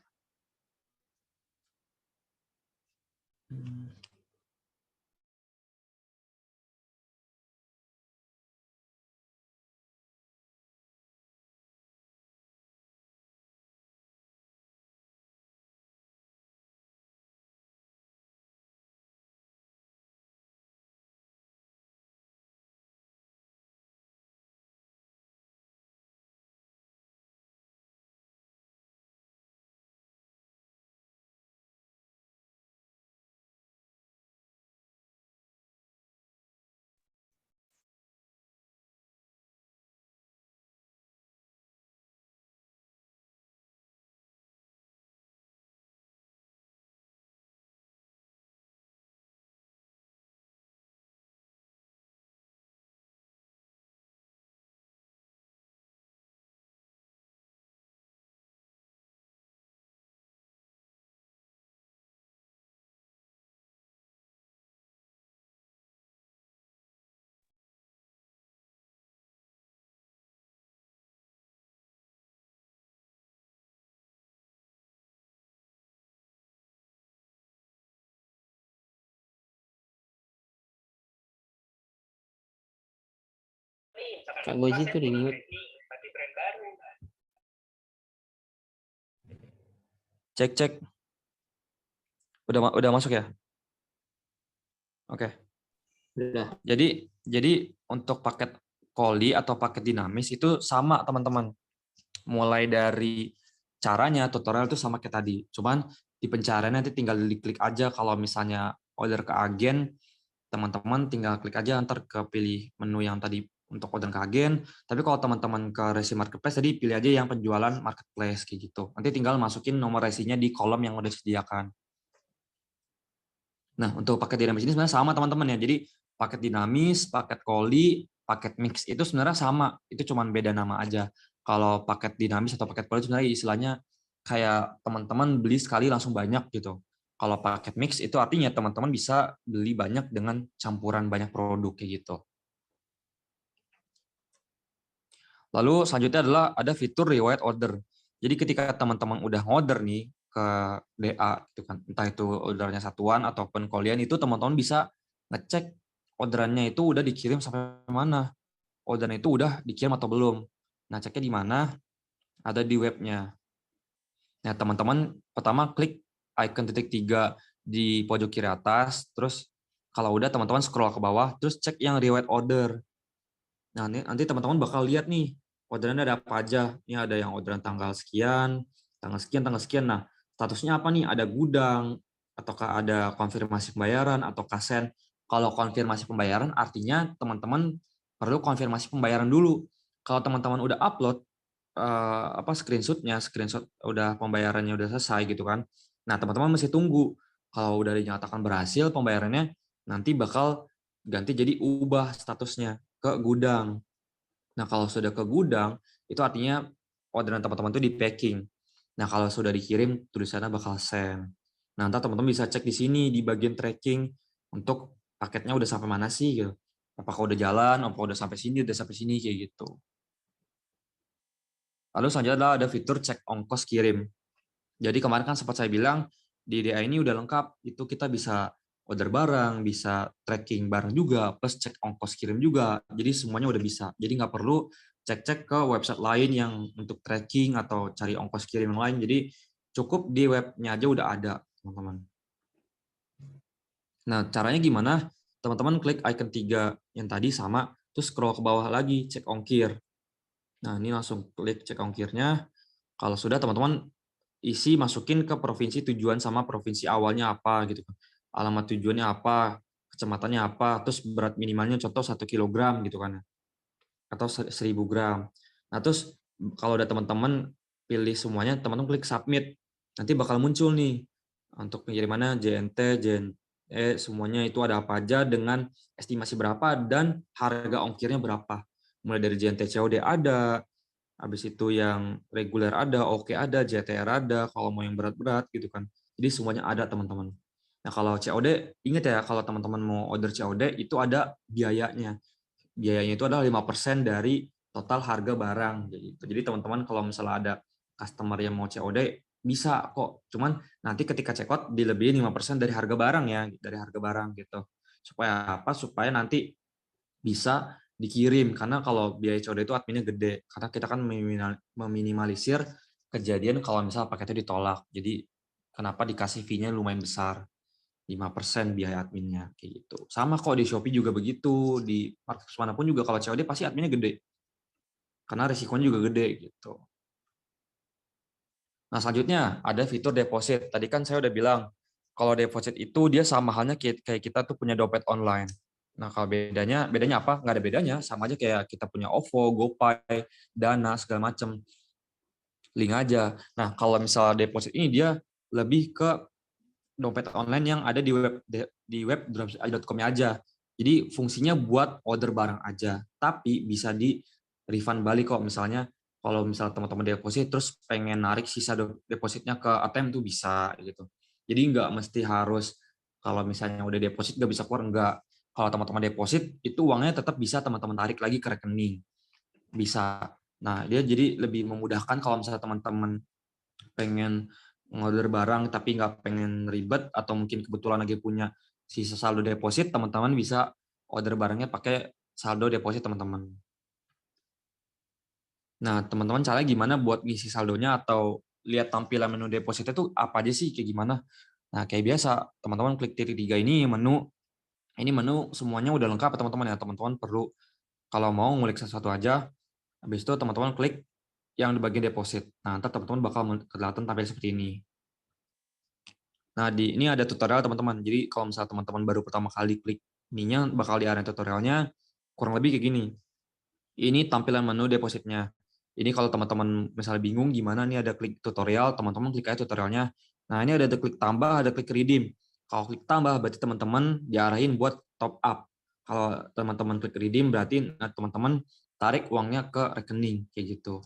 Kak Goji tuh di mute. Cek. Udah masuk ya? Oke. Udah. Jadi untuk paket Koli atau paket dinamis itu sama teman-teman. Mulai dari caranya tutorial itu sama kayak tadi. Cuman di pencarian nanti tinggal diklik aja kalau misalnya order ke agen, teman-teman tinggal klik aja ntar ke pilih menu yang tadi untuk order ke agen. Tapi kalau teman-teman ke resi marketplace tadi pilih aja yang penjualan marketplace kayak gitu. Nanti tinggal masukin nomor resinya di kolom yang udah disediakan. Nah, untuk paket dinamis ini sebenarnya sama teman-teman ya. Jadi paket dinamis, paket Koli, paket mix itu sebenarnya sama. Itu cuma beda nama aja. Kalau paket dinamis atau paket Koli sebenarnya istilahnya kayak teman-teman beli sekali langsung banyak gitu. Kalau paket mix itu artinya teman-teman bisa beli banyak dengan campuran banyak produk kayak gitu. Lalu selanjutnya adalah ada fitur riwayat order. Jadi ketika teman-teman udah order nih ke DA gitu kan, entah itu ordernya satuan ataupun kalian itu teman-teman bisa ngecek orderannya itu udah dikirim sampai mana. Orderannya itu udah dikirim atau belum. Nah, ceknya di mana? Ada di webnya. Nah, teman-teman pertama klik icon titik 3 di pojok kiri atas, terus kalau udah teman-teman scroll ke bawah, terus cek yang riwayat order. Nah, nanti teman-teman bakal lihat nih, orderannya ada apa aja. Ini ada yang orderan tanggal sekian, tanggal sekian, tanggal sekian. Nah, statusnya apa nih? Ada gudang, ataukah ada konfirmasi pembayaran, atau kasen. Kalau konfirmasi pembayaran, artinya teman-teman perlu konfirmasi pembayaran dulu. Kalau teman-teman udah upload screenshot udah pembayarannya udah selesai gitu kan. Nah, teman-teman mesti tunggu. Kalau udah dinyatakan berhasil pembayarannya, nanti bakal ganti jadi ubah statusnya ke gudang. Nah, kalau sudah ke gudang, itu artinya orderan teman-teman itu di packing. Nah, kalau sudah dikirim, tulisannya bakal send. Nah, nanti teman-teman bisa cek di sini, di bagian tracking, untuk paketnya udah sampai mana sih, gitu. Apakah udah jalan, apakah udah sampai sini, kayak gitu. Lalu selanjutnya adalah ada fitur cek ongkos kirim. Jadi kemarin kan sempat saya bilang, di DA ini udah lengkap, itu kita bisa order barang, bisa tracking barang juga, plus cek ongkos kirim juga. Jadi semuanya udah bisa. Jadi nggak perlu cek-cek ke website lain yang untuk tracking atau cari ongkos kirim yang lain. Jadi cukup di webnya aja udah ada, teman-teman. Nah, caranya gimana? Teman-teman klik icon 3 yang tadi sama, terus scroll ke bawah lagi, cek ongkir. Nah, ini langsung klik cek ongkirnya. Kalau sudah, teman-teman isi masukin ke provinsi tujuan sama provinsi awalnya apa gitu kan. Alamat tujuannya apa, kecamatannya apa, terus berat minimalnya contoh 1 kilogram gitu kan. Atau 1.000 gram. Nah, terus kalau udah teman-teman pilih semuanya, teman-teman klik submit. Nanti bakal muncul nih untuk pengirimannya JNT, JNE, semuanya itu ada apa aja dengan estimasi berapa dan harga ongkirnya berapa. Mulai dari JNT COD ada, habis itu yang reguler ada, oke ada, JTR ada, kalau mau yang berat-berat gitu kan. Jadi semuanya ada teman-teman. Nah, kalau COD, ingat ya kalau teman-teman mau order COD itu ada biayanya. Biayanya itu adalah 5% dari total harga barang gitu. Jadi teman-teman kalau misalnya ada customer yang mau COD bisa kok. Cuman nanti ketika checkout dilebihin 5% dari harga barang ya, dari harga barang gitu. Supaya apa? Supaya nanti bisa dikirim karena kalau biaya COD itu adminnya gede karena kita kan meminimalisir kejadian kalau misalnya paketnya ditolak. Jadi kenapa dikasih fee-nya lumayan besar. 5% biaya adminnya kayak gitu. Sama kok di Shopee juga begitu, di marketplace manapun juga kalau COD pasti adminnya gede. Karena risikonya juga gede gitu. Nah, selanjutnya ada fitur deposit. Tadi kan saya udah bilang kalau deposit itu dia sama halnya kayak kita tuh punya dompet online. Nah, kalau bedanya apa? Nggak ada bedanya, sama aja kayak kita punya OVO, GoPay, Dana segala macam. Link aja. Nah, kalau misalnya deposit ini dia lebih ke dompet online yang ada di web dropship.com-nya aja. Jadi fungsinya buat order barang aja, tapi bisa di refund balik kok. Misalnya kalau misal teman-teman deposit terus pengen narik sisa depositnya ke ATM tuh bisa gitu. Jadi nggak mesti harus kalau misalnya udah deposit nggak bisa keluar, nggak. Kalau teman-teman deposit itu uangnya tetap bisa teman-teman tarik lagi ke rekening. Bisa. Nah, dia jadi lebih memudahkan kalau misalnya teman-teman pengen ngorder barang tapi nggak pengen ribet atau mungkin kebetulan lagi punya sisa saldo deposit, teman-teman bisa order barangnya pakai saldo deposit teman-teman. Nah, teman-teman caranya gimana buat ngisi saldonya atau lihat tampilan menu depositnya itu apa aja sih, kayak gimana? Nah, kayak biasa, teman-teman klik titik 3 ini menu Ini menu semuanya udah lengkap teman-teman ya. Teman-teman perlu kalau mau ngulik sesuatu aja, habis itu teman-teman klik yang di bagian deposit. Nah, ntar teman-teman bakal kelihatan tampil seperti ini. Nah, ini ada tutorial teman-teman. Jadi kalau misalnya teman-teman baru pertama kali klik ininya, bakal diarahin tutorialnya kurang lebih kayak gini. Ini tampilan menu depositnya. Ini kalau teman-teman misalnya bingung gimana nih ada klik tutorial, teman-teman klik aja tutorialnya. Nah, ini ada klik tambah, ada klik redeem. Kalau klik tambah berarti teman-teman diarahin buat top up. Kalau teman-teman klik redeem berarti teman-teman tarik uangnya ke rekening kayak gitu.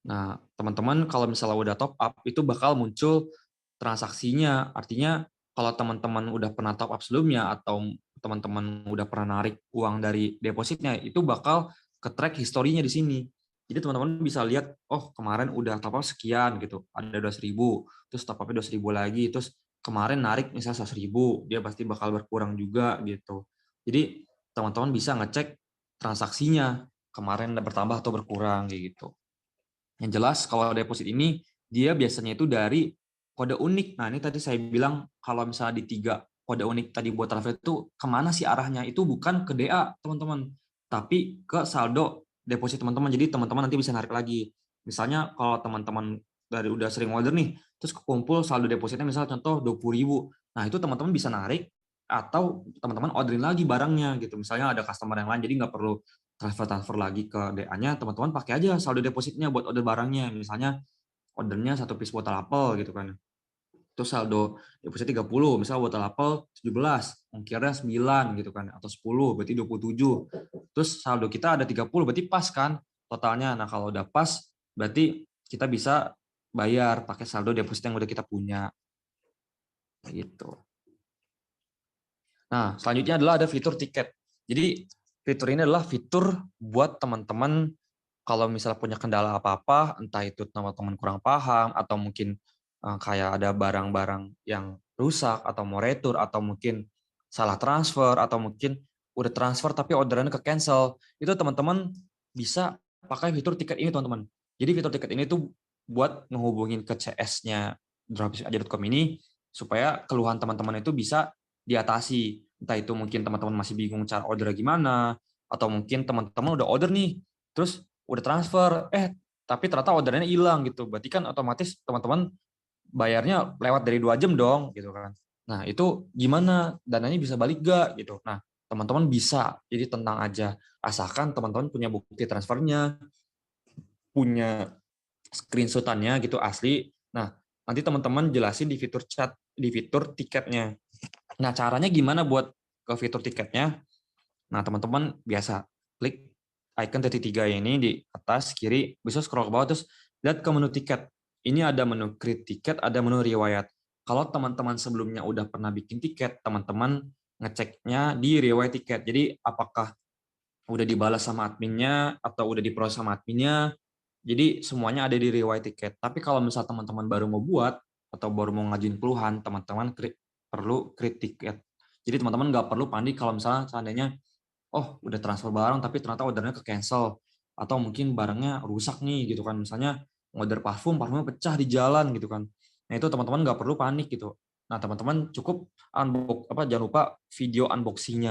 Nah, teman-teman kalau misalnya udah top up, itu bakal muncul transaksinya. Artinya kalau teman-teman udah pernah top up sebelumnya atau teman-teman udah pernah narik uang dari depositnya, itu bakal ke-track historinya di sini. Jadi teman-teman bisa lihat, oh kemarin udah top up sekian gitu, ada 2.000, terus top up-nya 2.000 lagi, terus kemarin narik misalnya 100.000, dia pasti bakal berkurang juga gitu. Jadi teman-teman bisa ngecek transaksinya, kemarin bertambah atau berkurang kayak gitu. Yang jelas kalau deposit ini dia biasanya itu dari kode unik. Nah, ini tadi saya bilang kalau misalnya di 3 kode unik tadi buat transfer itu kemana sih arahnya? Itu bukan ke DA, teman-teman, tapi ke saldo deposit teman-teman. Jadi teman-teman nanti bisa narik lagi. Misalnya kalau teman-teman dari udah sering order nih, terus kekumpul saldo depositnya misalnya contoh 20.000. Nah, itu teman-teman bisa narik atau teman-teman orderin lagi barangnya gitu. Misalnya ada customer yang lain, jadi nggak perlu transfer lagi ke DA-nya, teman-teman pakai aja saldo depositnya buat order barangnya. Misalnya ordernya 1 piece botol apel gitu kan. Terus saldo deposit 30, misal botol apel 17, ongkirnya 9 gitu kan, atau 10, berarti 27. Terus saldo kita ada 30, berarti pas kan totalnya. Nah, kalau udah pas, berarti kita bisa bayar pakai saldo deposit yang udah kita punya. Gitu. Nah, selanjutnya adalah ada fitur tiket. Jadi, fitur ini adalah fitur buat teman-teman kalau misalnya punya kendala apa-apa, entah itu teman-teman kurang paham, atau mungkin kayak ada barang-barang yang rusak, atau mau retur, atau mungkin salah transfer, atau mungkin udah transfer tapi orderannya ke-cancel, itu teman-teman bisa pakai fitur tiket ini, teman-teman. Jadi fitur tiket ini tuh buat ngehubungin ke CS-nya dropship.com ini, supaya keluhan teman-teman itu bisa diatasi. Entah itu mungkin teman-teman masih bingung cara order gimana, atau mungkin teman-teman udah order nih, terus udah transfer, tapi ternyata orderannya hilang gitu. Berarti kan otomatis teman-teman bayarnya lewat dari 2 jam dong, gitu kan. Nah, itu gimana? Dananya bisa balik gak? Gitu. Nah, teman-teman bisa. Jadi tenang aja. Asalkan teman-teman punya bukti transfernya, punya screenshot-annya gitu asli. Nah, nanti teman-teman jelasin di fitur chat, di fitur tiketnya. Nah, caranya gimana buat ke fitur tiketnya? Nah, teman-teman biasa klik icon titik 3 ini di atas kiri, bisa scroll ke bawah terus lihat ke menu tiket. Ini ada menu create tiket, ada menu riwayat. Kalau teman-teman sebelumnya udah pernah bikin tiket, teman-teman ngeceknya di riwayat tiket. Jadi apakah udah dibalas sama adminnya atau udah diproses sama adminnya. Jadi semuanya ada di riwayat tiket. Tapi kalau misal teman-teman baru mau buat atau baru mau ngajuin keluhan, teman-teman perlu create tiket. Jadi teman-teman nggak perlu panik kalau misalnya seandainya oh udah transfer barang tapi ternyata ordernya ke cancel atau mungkin barangnya rusak nih gitu kan, misalnya order parfumnya pecah di jalan gitu kan. Nah itu teman-teman nggak perlu panik gitu. Nah teman-teman cukup jangan lupa video unboxing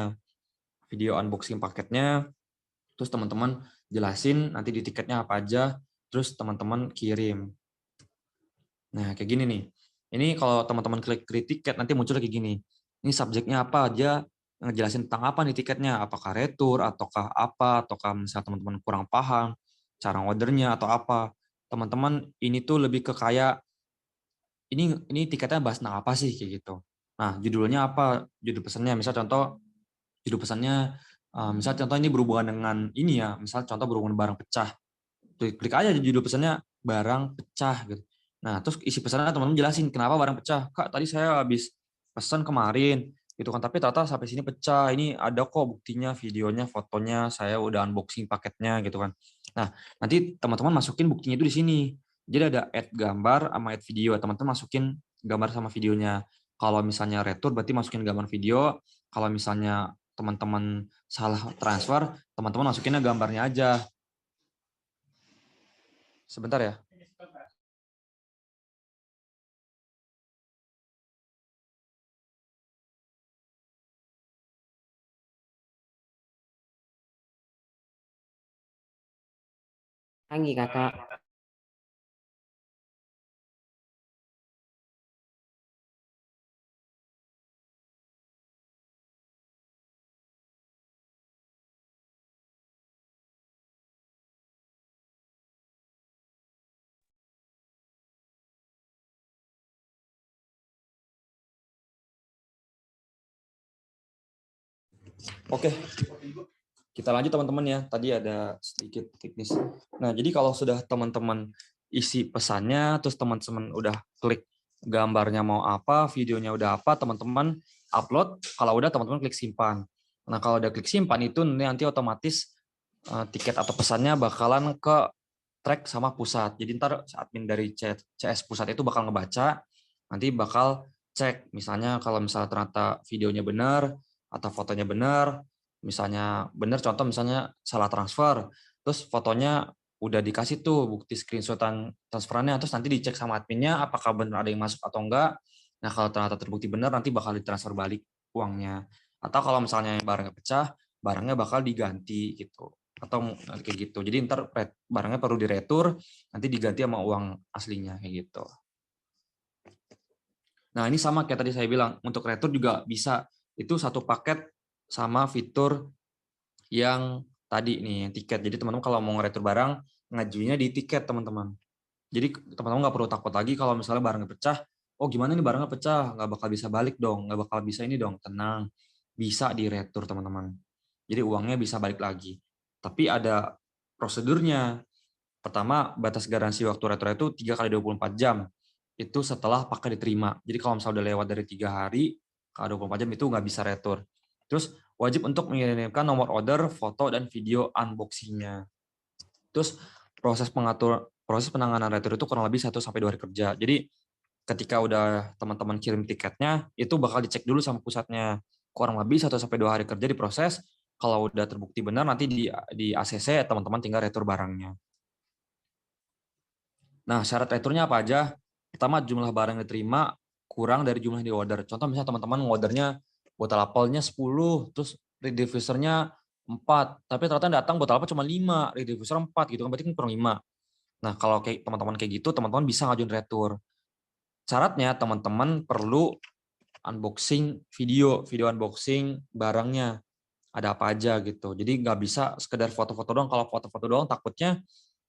paketnya, terus teman-teman jelasin nanti di tiketnya apa aja, terus teman-teman kirim. Nah kayak gini nih, ini kalau teman-teman klik tiket nanti muncul kayak gini, ini subjeknya apa aja, ngejelasin tentang apa nih tiketnya, apakah retur, ataukah misalnya teman-teman kurang paham, cara ordernya atau apa. Teman-teman ini tuh lebih ke kayak, ini tiketnya bahas tentang apa sih, kayak gitu. Nah, judulnya apa, judul pesannya, misal contoh, judul pesannya, misal contoh ini berhubungan dengan ini ya, misal contoh berhubungan barang pecah. Klik aja judul pesannya, barang pecah gitu. Nah, terus isi pesannya teman-teman jelasin kenapa barang pecah. Kak, tadi saya habis pesan kemarin gitu kan, tapi ternyata sampai sini pecah. Ini ada kok buktinya, videonya, fotonya, saya udah unboxing paketnya gitu kan. Nah, nanti teman-teman masukin buktinya itu di sini. Jadi ada add gambar sama add video. Teman-teman masukin gambar sama videonya. Kalau misalnya retur berarti masukin gambar video. Kalau misalnya teman-teman salah transfer, teman-teman masukinnya gambarnya aja. Sebentar ya. Pagi, Kakak. Oke, kita lanjut teman-teman ya. Tadi ada sedikit teknis. Nah, jadi kalau sudah teman-teman isi pesannya, terus teman-teman udah klik gambarnya mau apa, videonya udah apa, teman-teman upload. Kalau udah teman-teman klik simpan. Nah, kalau udah klik simpan itu nanti otomatis tiket atau pesannya bakalan ke track sama pusat. Jadi ntar admin dari CS pusat itu bakal ngebaca, nanti bakal cek. Misalnya kalau misalnya ternyata videonya benar atau fotonya benar, misalnya benar contoh misalnya salah transfer, terus fotonya udah dikasih tuh bukti screenshotan transferannya, terus nanti dicek sama adminnya apakah benar ada yang masuk atau enggak. Nah kalau ternyata terbukti benar nanti bakal ditransfer balik uangnya. Atau kalau misalnya barangnya pecah, barangnya bakal diganti gitu. Atau kayak gitu. Jadi ntar barangnya perlu diretur, nanti diganti sama uang aslinya kayak gitu. Nah ini sama kayak tadi saya bilang, untuk retur juga bisa. Itu satu paket sama fitur yang tadi nih, yang tiket. Jadi teman-teman kalau mau ngeretur barang, ngajuinnya di tiket teman-teman. Jadi teman-teman nggak perlu takut lagi kalau misalnya barangnya pecah, oh gimana nih barangnya pecah, nggak bakal bisa balik dong, nggak bakal bisa ini dong, tenang. Bisa diretur teman-teman. Jadi uangnya bisa balik lagi. Tapi ada prosedurnya. Pertama, batas garansi waktu retur itu 3 kali 24 jam. Itu setelah paket diterima. Jadi kalau misalnya udah lewat dari 3 hari, kalau 24 jam itu nggak bisa retur. Terus wajib untuk mengirimkan nomor order, foto, dan video unboxing-nya. Terus proses penanganan retur itu kurang lebih 1-2 hari kerja. Jadi ketika udah teman-teman kirim tiketnya, itu bakal dicek dulu sama pusatnya. Kurang lebih 1-2 hari kerja diproses. Kalau udah terbukti benar, nanti di ACC teman-teman tinggal retur barangnya. Nah, syarat returnya apa aja? Pertama, jumlah barang yang diterima kurang dari jumlah yang di-order. Contoh misalnya teman-teman ordernya botol apelnya 10, terus reed diffusernya 4, tapi ternyata datang botol apel cuma 5, reed diffuser 4 gitu kan, berarti kan kurang 5. Nah, kalau kayak teman-teman kayak gitu, teman-teman bisa ngajuin retur. Syaratnya teman-teman perlu unboxing video unboxing barangnya. Ada apa aja gitu. Jadi nggak bisa sekedar foto-foto doang. Kalau foto-foto doang takutnya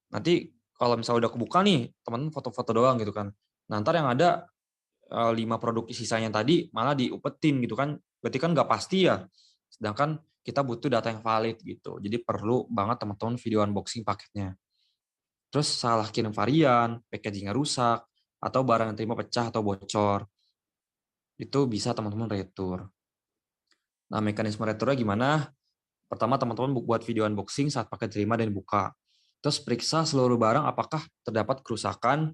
nanti kalau misalnya udah kebuka nih, teman-teman foto-foto doang gitu kan. Nah, ntar yang ada 5 produk sisanya tadi malah diupetin gitu kan. Berarti kan nggak pasti ya. Sedangkan kita butuh data yang valid gitu. Jadi perlu banget teman-teman video unboxing paketnya. Terus salah kirim varian, packagingnya rusak, atau barang yang terima pecah atau bocor. Itu bisa teman-teman retur. Nah, mekanisme returnya gimana? Pertama, teman-teman buat video unboxing saat paket terima dan dibuka. Terus periksa seluruh barang apakah terdapat kerusakan.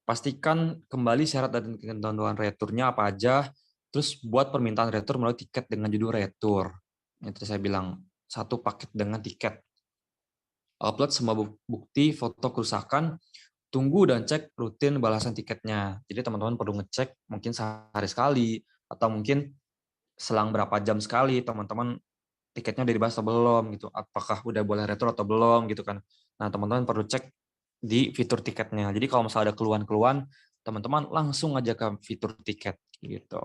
Pastikan kembali syarat dan ketentuan returnya apa aja. Terus buat permintaan retur melalui tiket dengan judul retur. Itu saya bilang, satu paket dengan tiket. Upload semua bukti foto kerusakan, tunggu dan cek rutin balasan tiketnya. Jadi teman-teman perlu ngecek mungkin sehari sekali, atau mungkin selang berapa jam sekali teman-teman tiketnya udah dibahas atau belum gitu. Apakah udah boleh retur atau belum gitu kan. Nah, teman-teman perlu cek di fitur tiketnya. Jadi kalau misalnya ada keluhan-keluhan, teman-teman langsung aja ke fitur tiket gitu.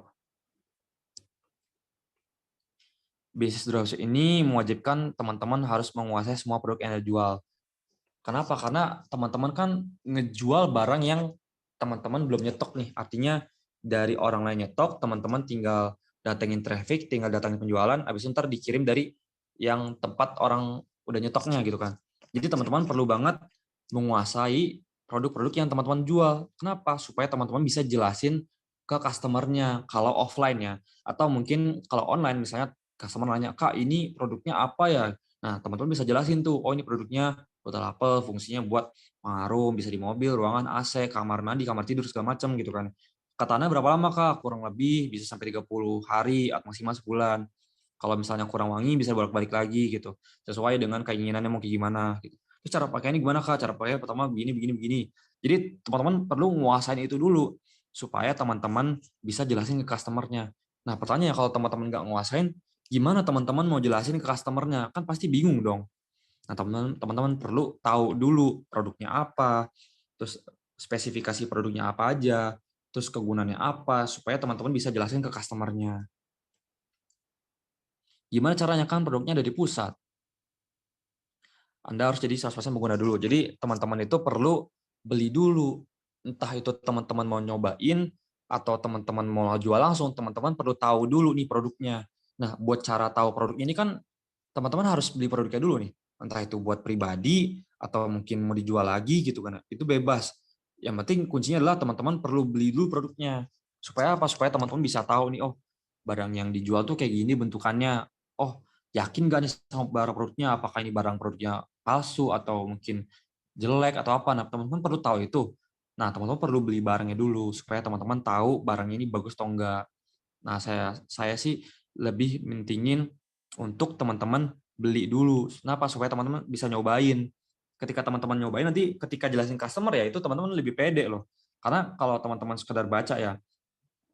Bisnis dropship ini mewajibkan teman-teman harus menguasai semua produk yang Anda jual. Kenapa? Karena teman-teman kan ngejual barang yang teman-teman belum nyetok nih. Artinya dari orang lain nyetok, teman-teman tinggal datengin traffic, tinggal datangin penjualan, habis itu ntar dikirim dari yang tempat orang udah nyetoknya gitu kan. Jadi teman-teman perlu banget menguasai produk-produk yang teman-teman jual. Kenapa? Supaya teman-teman bisa jelasin ke customer-nya kalau offline ya. Atau mungkin kalau online misalnya customer nanya, "Kak, ini produknya apa ya?" Nah, teman-teman bisa jelasin tuh, "Oh, ini produknya botol apel, fungsinya buat pengarum, bisa di mobil, ruangan AC, kamar mandi, kamar tidur, segala macam gitu kan. Katanya berapa lama Kak? Kurang lebih bisa sampai 30 hari atau maksimal sebulan. Kalau misalnya kurang wangi bisa bolak-balik lagi gitu. Sesuai dengan keinginannya mau kayak gimana gitu. Terus cara pakainya gimana Kak? Cara pakainya pertama begini begini begini. Jadi teman-teman perlu menguasai itu dulu supaya teman-teman bisa jelasin ke customer-nya. Nah, pertanyaannya kalau teman-teman nggak nguasain, gimana teman-teman mau jelasin ke customer-nya? Kan pasti bingung dong. Nah, teman-teman perlu tahu dulu produknya apa, terus spesifikasi produknya apa aja, terus kegunaannya apa, supaya teman-teman bisa jelasin ke customer-nya. Gimana caranya? Kan produknya dari pusat. Anda harus jadi 100% pengguna dulu. Jadi teman-teman itu perlu beli dulu. Entah itu teman-teman mau nyobain atau teman-teman mau jual langsung, teman-teman perlu tahu dulu nih produknya. Nah, buat cara tahu produknya ini kan teman-teman harus beli produknya dulu nih. Entah itu buat pribadi atau mungkin mau dijual lagi gitu kan. Itu bebas. Yang penting kuncinya adalah teman-teman perlu beli dulu produknya. Supaya apa? Supaya teman-teman bisa tahu nih, oh, barang yang dijual tuh kayak gini bentukannya. Oh, yakin nggak nih sama barang produknya? Apakah ini barang produknya palsu atau mungkin jelek atau apa? Nah, teman-teman perlu tahu itu. Nah, teman-teman perlu beli barangnya dulu supaya teman-teman tahu barangnya ini bagus atau enggak. Nah, saya sih lebih mentingin untuk teman-teman beli dulu. Kenapa? Supaya teman-teman bisa nyobain. Ketika teman-teman nyobain, nanti ketika jelasin customer ya, itu teman-teman lebih pede loh. Karena kalau teman-teman sekedar baca ya,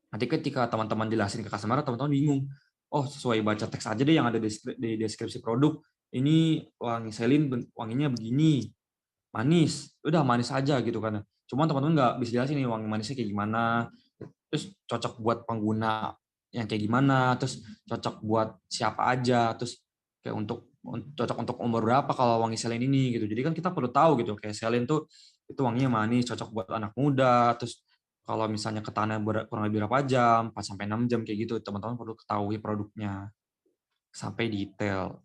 nanti ketika teman-teman jelasin ke customer, teman-teman bingung. Oh, sesuai baca teks aja deh yang ada di deskripsi produk. Ini wangi selin, wanginya begini, manis. Udah manis aja gitu kan. Cuma teman-teman nggak bisa jelasin nih wangi manisnya kayak gimana, terus cocok buat pengguna yang kayak gimana, terus cocok buat siapa aja, terus kayak cocok untuk umur berapa kalau wangi selin ini gitu. Jadi kan kita perlu tahu gitu, kayak selin tuh itu wanginya manis, cocok buat anak muda, terus kalau misalnya ketahanan kurang lebih berapa jam, 4 sampai 6 jam kayak gitu, teman-teman perlu ketahui produknya sampai detail.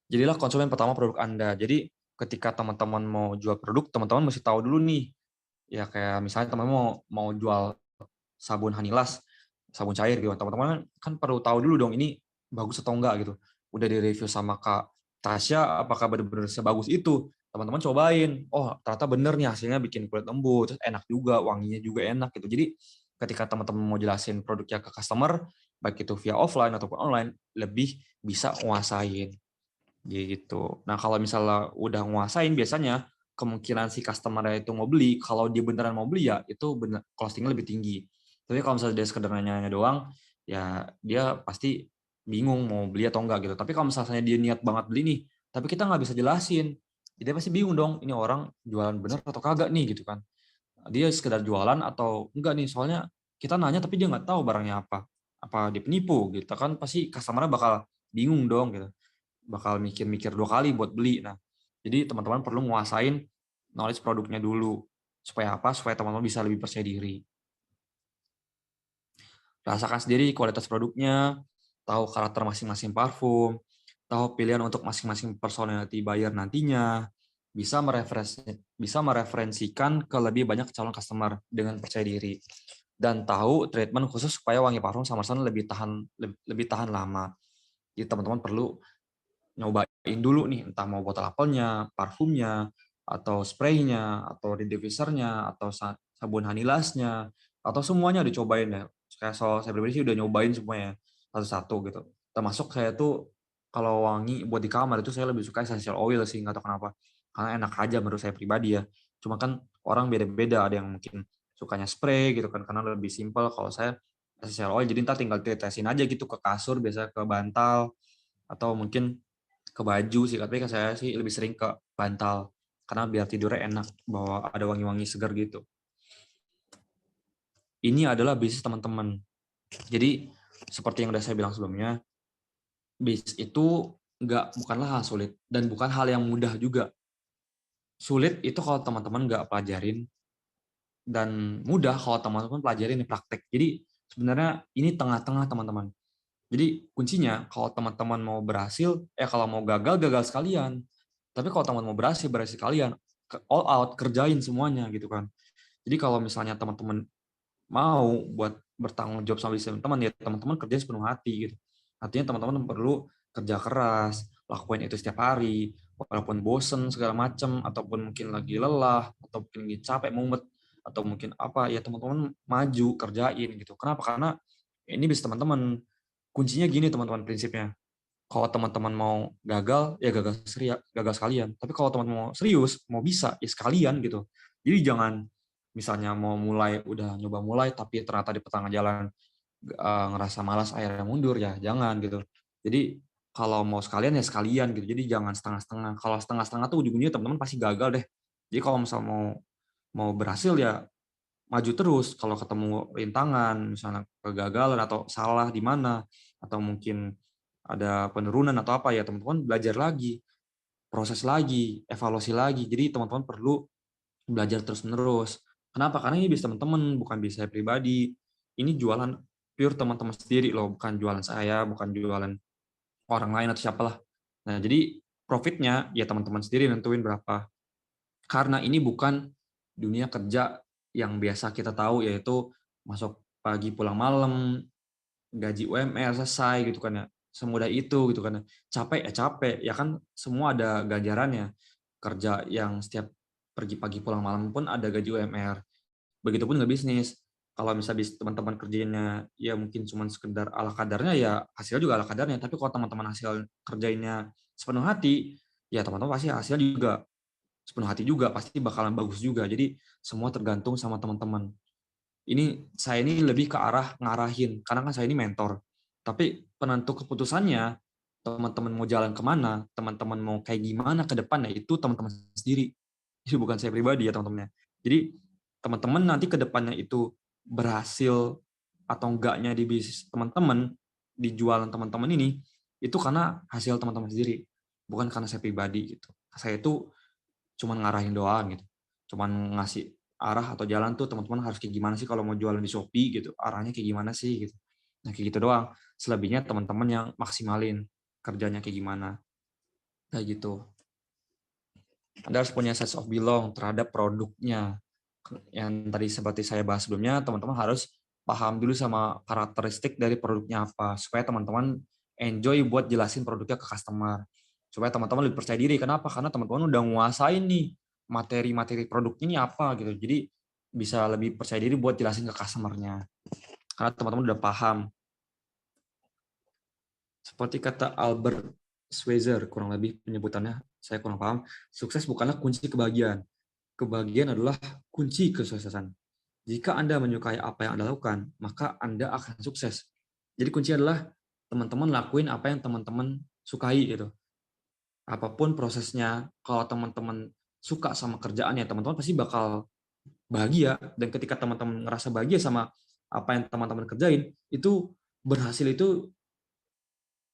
Jadilah konsumen pertama produk Anda. Jadi ketika teman-teman mau jual produk, teman-teman mesti tahu dulu nih. Ya kayak misalnya teman-teman mau jual sabun Hanilas, sabun cair gitu. Teman-teman kan perlu tahu dulu dong ini bagus atau enggak gitu. Udah di-review sama Kak Tasya, apakah benar-benar sebagus itu? Teman-teman cobain. Oh, ternyata bener nih hasilnya bikin kulit lembut, terus enak juga, wanginya juga enak gitu. Jadi ketika teman-teman mau jelasin produknya ke customer, baik itu via offline ataupun online, lebih bisa nguasain gitu. Nah, kalau misalnya udah nguasain biasanya kemungkinan si customer itu mau beli, kalau dia beneran mau beli ya itu bener costingnya lebih tinggi. Tapi kalau misalnya dia sekedar nanya doang, ya dia pasti bingung mau beli atau enggak gitu. Tapi kalau misalnya dia niat banget beli nih, tapi kita nggak bisa jelasin, dia pasti bingung dong, ini orang jualan bener atau kagak nih gitu kan. Dia sekedar jualan atau enggak nih, soalnya kita nanya tapi dia nggak tahu barangnya apa. Apa dia penipu gitu kan, pasti customer bakal bingung dong gitu, bakal mikir-mikir 2 kali buat beli. Nah, jadi teman-teman perlu nguasain knowledge produknya dulu. Supaya apa? Supaya teman-teman bisa lebih percaya diri. Rasakan sendiri kualitas produknya, tahu karakter masing-masing parfum, tahu pilihan untuk masing-masing personality buyer nantinya, bisa mereferensikan ke lebih banyak calon customer dengan percaya diri, dan tahu treatment khusus supaya wangi parfum Summerson lebih tahan lama. Jadi teman-teman perlu nyobain dulu nih, entah mau botol apelnya, parfumnya, atau spraynya, atau diffusernya, atau sabun Hanilasnya, atau semuanya dicobain ya. Kayak saya pribadi sih udah nyobain semuanya satu-satu gitu. Termasuk saya tuh kalau wangi buat di kamar itu saya lebih suka essential oil sih, nggak tahu kenapa. Karena enak aja menurut saya pribadi ya. Cuma kan orang beda-beda, ada yang mungkin sukanya spray gitu kan, karena lebih simpel. Kalau saya essential oil, jadi ntar tinggal ditetesin aja gitu ke kasur, biasa ke bantal, atau mungkin ke baju sih, tapi kan saya sih lebih sering ke bantal karena biar tidurnya enak, bahwa ada wangi-wangi segar gitu. Ini adalah bisnis teman-teman. Jadi seperti yang udah saya bilang sebelumnya, bisnis itu bukanlah hal sulit dan bukan hal yang mudah juga. Sulit itu kalau teman-teman nggak pelajarin, dan mudah kalau teman-teman pelajarin di praktek. Jadi sebenarnya ini tengah-tengah teman-teman. Jadi kuncinya kalau teman-teman mau berhasil, kalau mau gagal, gagal sekalian. Tapi kalau teman mau berhasil, berhasil kalian. All out, kerjain semuanya gitu kan. Jadi kalau misalnya teman-teman mau buat bertanggung jawab sama bisnis teman, ya teman-teman kerja sepenuh hati gitu. Artinya teman-teman perlu kerja keras, lakuin itu setiap hari, walaupun bosen segala macam, ataupun mungkin lagi lelah, atau mungkin lagi capek, mumet, atau mungkin apa, ya teman-teman maju, kerjain gitu. Kenapa? Karena ini bisnis teman-teman. Kuncinya gini teman-teman prinsipnya. Kalau teman-teman mau gagal, ya gagal sekalian. Tapi kalau teman-teman mau serius, mau bisa, ya sekalian gitu. Jadi jangan misalnya mau mulai, udah nyoba mulai, tapi ternyata di pertengahan jalan ngerasa malas, akhirnya mundur, ya jangan gitu. Jadi kalau mau sekalian ya sekalian gitu. Jadi jangan setengah-setengah. Kalau setengah-setengah tuh ujung-ujungnya teman-teman pasti gagal deh. Jadi kalau misalnya mau berhasil ya maju terus. Kalau ketemu rintangan, misalnya kegagalan atau salah di mana, atau mungkin ada penurunan atau apa ya teman-teman belajar lagi, proses lagi, evaluasi lagi. Jadi teman-teman perlu belajar terus-menerus. Kenapa? Karena ini bisa teman-teman, bukan bisa saya pribadi. Ini jualan pure teman-teman sendiri loh, bukan jualan saya, bukan jualan orang lain atau siapalah. Nah, jadi profitnya ya teman-teman sendiri nentuin berapa. Karena ini bukan dunia kerja yang biasa kita tahu, yaitu masuk pagi pulang malam, gaji UMR selesai gitu kan ya. Semudah itu gitu kan ya. Capek ya capek, ya kan semua ada ganjarannya. Kerja yang setiap pergi pagi pulang malam pun ada gaji UMR. Begitupun nggak bisnis. Kalau misalnya teman-teman kerjainnya ya mungkin cuma sekedar ala kadarnya ya hasilnya juga ala kadarnya. Tapi kalau teman-teman hasil kerjainnya sepenuh hati, ya teman-teman pasti hasilnya juga sepenuh hati juga, pasti bakalan bagus juga. Jadi semua tergantung sama teman-teman. Saya ini lebih ke arah ngarahin, karena kan saya ini mentor. Tapi penentu keputusannya, teman-teman mau jalan kemana, teman-teman mau kayak gimana ke depannya, itu teman-teman sendiri. Itu bukan saya pribadi ya teman-temannya. Jadi teman-teman nanti ke depannya itu berhasil atau enggaknya di bisnis teman-teman, di jualan teman-teman ini, itu karena hasil teman-teman sendiri. Bukan karena saya pribadi gitu. Saya itu cuman ngarahin doang gitu. Cuman ngasih arah atau jalan tuh teman-teman harus kayak gimana sih kalau mau jualan di Shopee gitu. Arahnya kayak gimana sih gitu. Nah, kayak gitu doang. Selebihnya teman-teman yang maksimalin kerjanya kayak gimana. Kayak gitu. Anda harus punya sense of belong terhadap produknya. Yang tadi seperti saya bahas sebelumnya, teman-teman harus paham dulu sama karakteristik dari produknya apa, supaya teman-teman enjoy buat jelasin produknya ke customer. Supaya teman-teman lebih percaya diri. Kenapa? Karena teman-teman udah nguasain nih materi-materi produknya ini apa gitu. Jadi bisa lebih percaya diri buat jelasin ke customer-nya. Karena teman-teman udah paham. Seperti kata Albert Schweitzer, kurang lebih penyebutannya saya kurang paham, sukses bukanlah kunci kebahagiaan. Kebahagiaan adalah kunci kesuksesan. Jika Anda menyukai apa yang Anda lakukan, maka Anda akan sukses. Jadi kunci adalah teman-teman lakuin apa yang teman-teman sukai gitu. Apapun prosesnya, kalau teman-teman suka sama kerjaannya, teman-teman pasti bakal bahagia. Dan ketika teman-teman ngerasa bahagia sama apa yang teman-teman kerjain, itu berhasil itu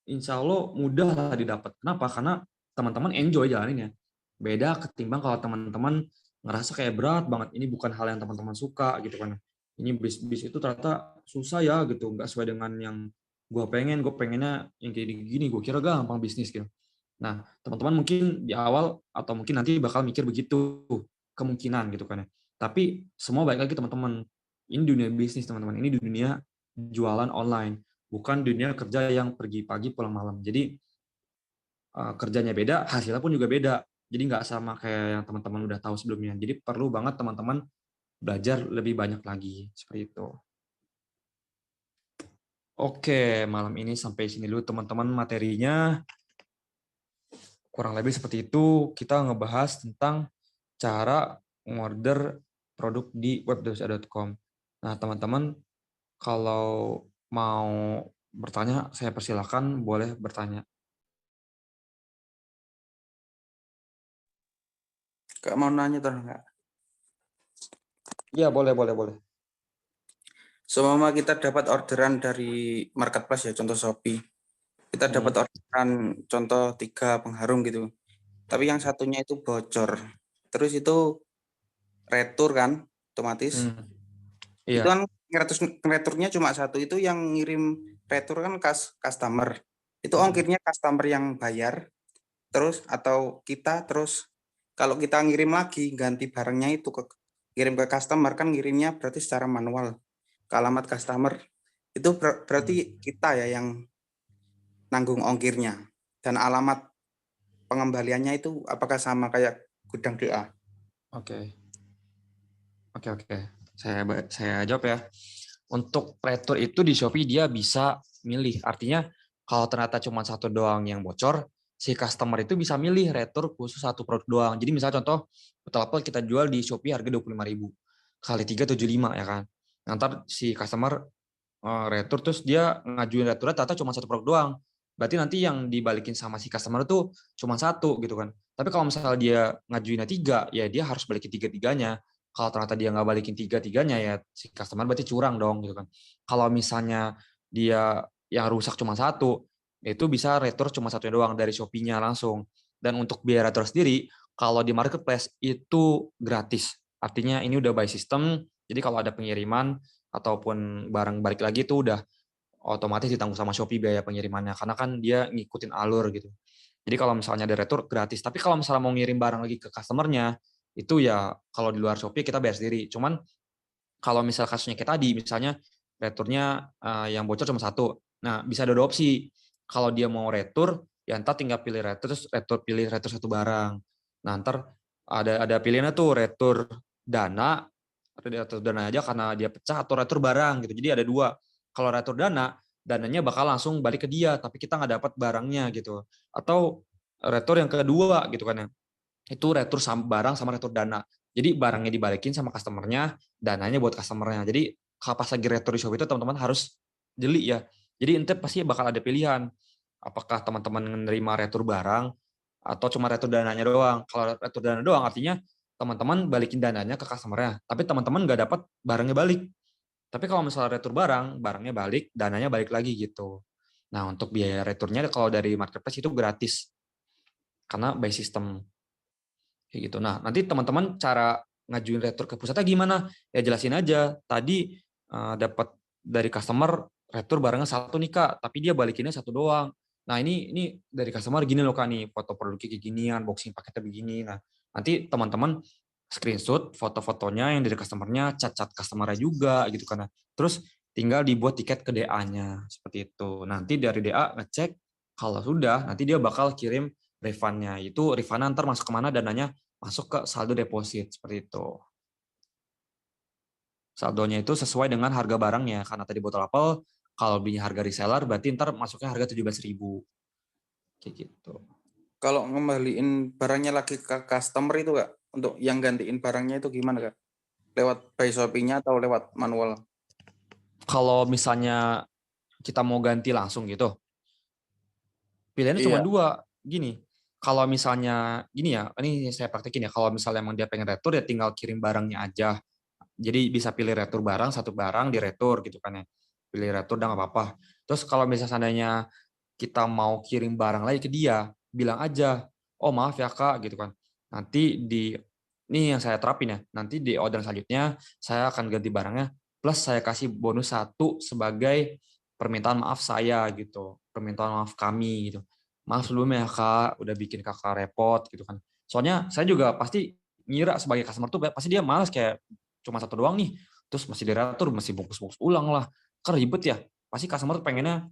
insya Allah mudah lah didapat. Kenapa? Karena teman-teman enjoy jalaninnya. Beda ketimbang kalau teman-teman ngerasa kayak berat banget, ini bukan hal yang teman-teman suka gitu kan. Ini bis itu ternyata susah ya gitu, nggak sesuai dengan yang gue pengennya yang kayak gini, gue kira gampang bisnis gitu. Nah, teman-teman mungkin di awal atau mungkin nanti bakal mikir begitu, kemungkinan gitu kan ya. Tapi semua baik lagi teman-teman. Ini dunia bisnis teman-teman, ini dunia jualan online, bukan dunia kerja yang pergi pagi pulang malam. Jadi kerjanya beda, hasilnya pun juga beda. Jadi nggak sama kayak yang teman-teman udah tahu sebelumnya. Jadi perlu banget teman-teman belajar lebih banyak lagi seperti itu. Oke, malam ini sampai sini dulu teman-teman materinya. Kurang lebih seperti itu. Kita ngebahas tentang cara order produk di web.com. Nah, teman-teman kalau mau bertanya, saya persilakan boleh bertanya. Kak mau nanya tuh enggak? Iya, boleh. Semua kita dapat orderan dari marketplace ya, contoh Shopee. Kita dapat orderan contoh 3 pengharum gitu. Tapi yang satunya itu bocor. Terus itu retur kan, otomatis. Iya. Itu kan returnya cuma satu, itu yang ngirim retur kan customer. Itu ongkirnya customer yang bayar. Terus atau kita terus kalau kita ngirim lagi ganti barangnya itu kirim ke customer kan ngirimnya berarti secara manual ke alamat customer. Itu berarti kita ya yang nanggung ongkirnya. Dan alamat pengembaliannya itu apakah sama kayak gudang DA? Oke. Saya jawab ya. Untuk retur itu di Shopee dia bisa milih. Artinya kalau ternyata cuma satu doang yang bocor, si customer itu bisa milih retur khusus satu produk doang. Jadi misalnya contoh, betul apa kita jual di Shopee harga 25.000 kali 375 ya kan. Nanti si customer retur terus dia ngajuin returnya ternyata cuma satu produk doang. berarti nanti yang dibalikin sama si customer itu cuma satu gitu kan. Tapi kalau misalnya dia ngajuinnya 3, ya dia harus balikin 3-tiganya. Kalau ternyata dia nggak balikin 3-tiganya, ya si customer berarti curang dong gitu kan. Kalau misalnya dia yang rusak cuma satu, itu bisa retur cuma satu doang dari Shopee-nya langsung. Dan untuk biaya retur sendiri, kalau di marketplace itu gratis. Artinya ini udah by system, jadi kalau ada pengiriman ataupun barang balik lagi itu udah otomatis ditanggung sama Shopee biaya pengirimannya, karena kan dia ngikutin alur gitu. Jadi kalau misalnya ada retur gratis, tapi kalau misalnya mau ngirim barang lagi ke customer-nya, itu ya kalau di luar Shopee kita bayar sendiri. Cuman kalau misal kasusnya kayak tadi, misalnya returnya yang bocor cuma satu, nah bisa ada 2 opsi. Kalau dia mau retur, ya ntar tinggal pilih retur, terus pilih retur satu barang. Nah ntar ada pilihannya tuh retur dana aja karena dia pecah, atau retur barang gitu. Jadi ada 2. Kalau retur dananya bakal langsung balik ke dia, tapi kita nggak dapat barangnya gitu. Atau retur yang kedua gitu kan ya, itu retur barang sama retur dana. Jadi barangnya dibalikin sama customer-nya, dananya buat customer-nya. Jadi pas lagi retur di Shopee itu teman-teman harus jeli ya. Jadi ente pasti bakal ada pilihan. Apakah teman-teman menerima retur barang atau cuma retur dananya doang. Kalau retur dana doang artinya teman-teman balikin dananya ke customer-nya, tapi teman-teman nggak dapat barangnya balik. Tapi kalau misalnya retur barang, barangnya balik, dananya balik lagi gitu. Nah, untuk biaya returnya kalau dari marketplace itu gratis. Karena by system. Kayak gitu. Nah, nanti teman-teman cara ngajuin retur ke pusatnya gimana? Ya jelasin aja. Tadi dapat dari customer retur barangnya satu nih Kak, tapi dia balikinnya satu doang. Nah, ini dari customer gini loh Kak nih, foto produknya kayak ginian, boxing paketnya begini. Nah, nanti teman-teman screenshot foto-fotonya yang dari customer-nya, cat-cat customer-nya juga gitu kan. Terus tinggal dibuat tiket ke DA-nya seperti itu. Nanti dari DA ngecek kalau sudah, nanti dia bakal kirim refund-nya. Itu refund ntar masuk kemana, dananya masuk ke saldo deposit seperti itu. Saldonya itu sesuai dengan harga barangnya. Karena tadi botol apel, kalau belinya harga reseller, berarti ntar masuknya harga 17.000. Kayak gitu. Kalau ngembaliin barangnya lagi ke customer itu Kak, untuk yang gantiin barangnya itu gimana Kak? Lewat by Shopee-nya atau lewat manual? Kalau misalnya kita mau ganti langsung gitu, pilihannya cuma Iya. 2. Gini, kalau misalnya gini ya, ini saya praktekin ya, kalau misalnya emang dia pengen retur ya tinggal kirim barangnya aja. Jadi bisa pilih retur barang, satu barang di retur gitu kan ya. Pilih retur udah nggak apa-apa. Terus kalau misalnya seandainya kita mau kirim barang lagi ke dia, bilang aja, oh maaf ya Kak gitu kan. Nanti ini yang saya terapin ya, nanti di order selanjutnya saya akan ganti barangnya, plus saya kasih bonus 1 sebagai permintaan maaf saya gitu, permintaan maaf kami gitu. Maaf sebelumnya ya Kak, udah bikin Kakak repot gitu kan. Soalnya saya juga pasti ngira sebagai customer tuh pasti dia malas kayak cuma satu doang nih, terus masih diretur, masih bungkus-bungkus ulang lah, kan ribet ya. Pasti customer tuh pengennya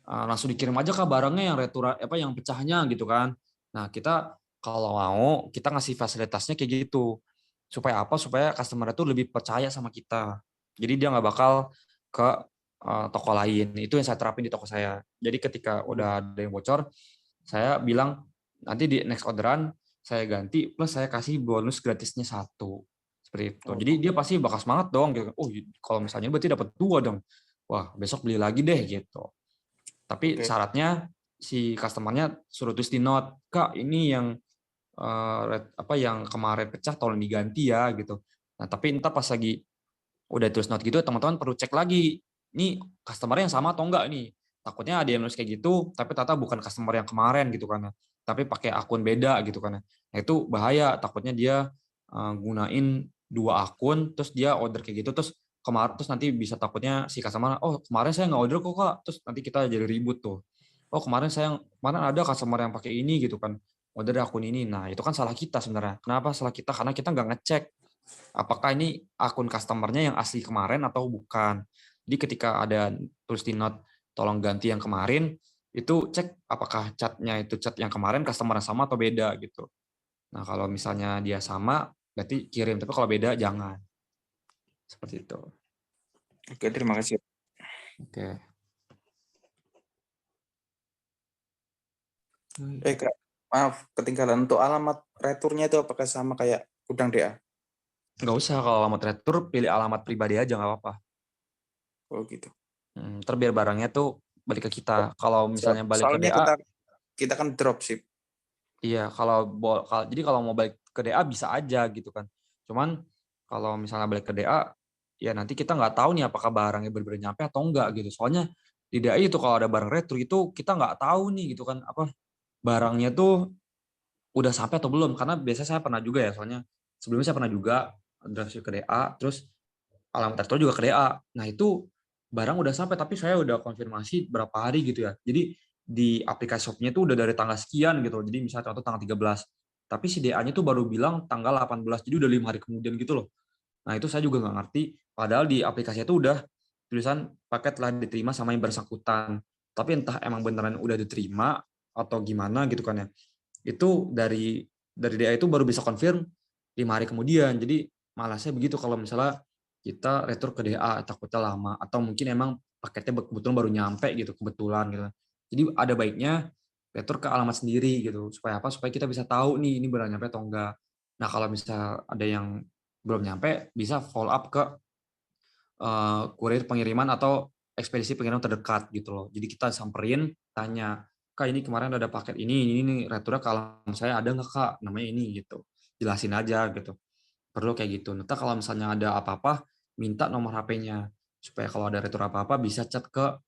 langsung dikirim aja Kak barangnya yang retur yang pecahnya gitu kan. Nah, kita kalau mau kita ngasih fasilitasnya kayak gitu. Supaya apa? Supaya customer itu lebih percaya sama kita. Jadi dia nggak bakal ke toko lain. Itu yang saya terapin di toko saya. Jadi ketika udah ada yang bocor, saya bilang nanti di next orderan saya ganti plus saya kasih bonus gratisnya 1. Seperti itu. Jadi dia pasti bakal semangat dong gitu. Oh, kalau misalnya berarti dapat 2 dong. Wah, besok beli lagi deh gitu. Tapi syaratnya si customer-nya suruh tulis di note, Kak ini yang yang kemarin pecah tolong diganti ya gitu. Nah tapi entah pas lagi udah tulis note gitu teman-teman perlu cek lagi, ini customer yang sama atau enggak nih. Takutnya ada yang nulis kayak gitu, tapi ternyata bukan customer yang kemarin gitu kan. Tapi pakai akun beda gitu kan. Nah itu bahaya, takutnya dia gunain 2 akun, terus dia order kayak gitu, terus nanti bisa takutnya si customer, oh kemarin saya nggak order kok Kak, terus nanti kita jadi ribut tuh. Oh kemarin ada customer yang pakai ini gitu kan, order akun ini. Nah itu kan salah kita sebenarnya. Kenapa salah kita? Karena kita nggak ngecek apakah ini akun customer-nya yang asli kemarin atau bukan. Jadi ketika ada tulis di note tolong ganti yang kemarin, itu cek apakah chat-nya itu chat yang kemarin customer yang sama atau beda gitu. Nah, kalau misalnya dia sama, berarti kirim. Tapi kalau beda, jangan. Seperti itu. Oke, terima kasih. Oke. Kak, maaf, ketinggalan. Untuk alamat returnya itu apakah sama kayak gudang DA? Nggak usah, kalau alamat retur, pilih alamat pribadi aja, nggak apa-apa. Oh gitu. Ntar biar barangnya tuh balik ke kita. Kalau misalnya balik ke Soalnya DA, kita kan dropship. iya, jadi kalau mau balik ke DA bisa aja gitu kan. Cuman kalau misalnya balik ke DA, ya nanti kita nggak tahu nih apakah barangnya benar-benar nyampe atau enggak gitu. Soalnya di DA itu kalau ada barang retur itu kita nggak tahu nih gitu kan, apa barangnya tuh udah sampai atau belum. Karena biasanya saya pernah juga ya, soalnya sebelumnya saya pernah juga dropship ke DA, terus alamat retur juga ke DA. Nah itu barang udah sampai tapi saya udah konfirmasi berapa hari gitu ya. Jadi di aplikasi shopnya itu udah dari tanggal sekian gitu. Jadi misalnya contoh tanggal 13. Tapi si DA-nya tuh baru bilang tanggal 18. Jadi udah 5 hari kemudian gitu loh. Nah itu saya juga nggak ngerti. Padahal di aplikasi itu udah tulisan paket telah diterima sama yang bersangkutan. Tapi entah emang beneran udah diterima atau gimana gitu kan ya. Itu dari DA itu baru bisa confirm 5 hari kemudian. Jadi malasnya begitu kalau misalnya kita retur ke DA takutnya lama atau mungkin emang paketnya kebetulan baru nyampe gitu kebetulan gitu. Jadi ada baiknya retur ke alamat sendiri gitu supaya apa? Supaya kita bisa tahu nih ini benar nyampe atau enggak. Nah, kalau misal ada yang belum nyampe bisa follow up ke kurir pengiriman atau ekspedisi pengiriman terdekat gitu loh. Jadi kita samperin, tanya, "Kak, ini kemarin ada paket ini returnya ke alamat saya ada nggak, Kak? Namanya ini," gitu. Jelasin aja gitu. Perlu kayak gitu. Nanti kalau misalnya ada apa-apa, minta nomor HP-nya. Supaya kalau ada retur apa-apa bisa chat ke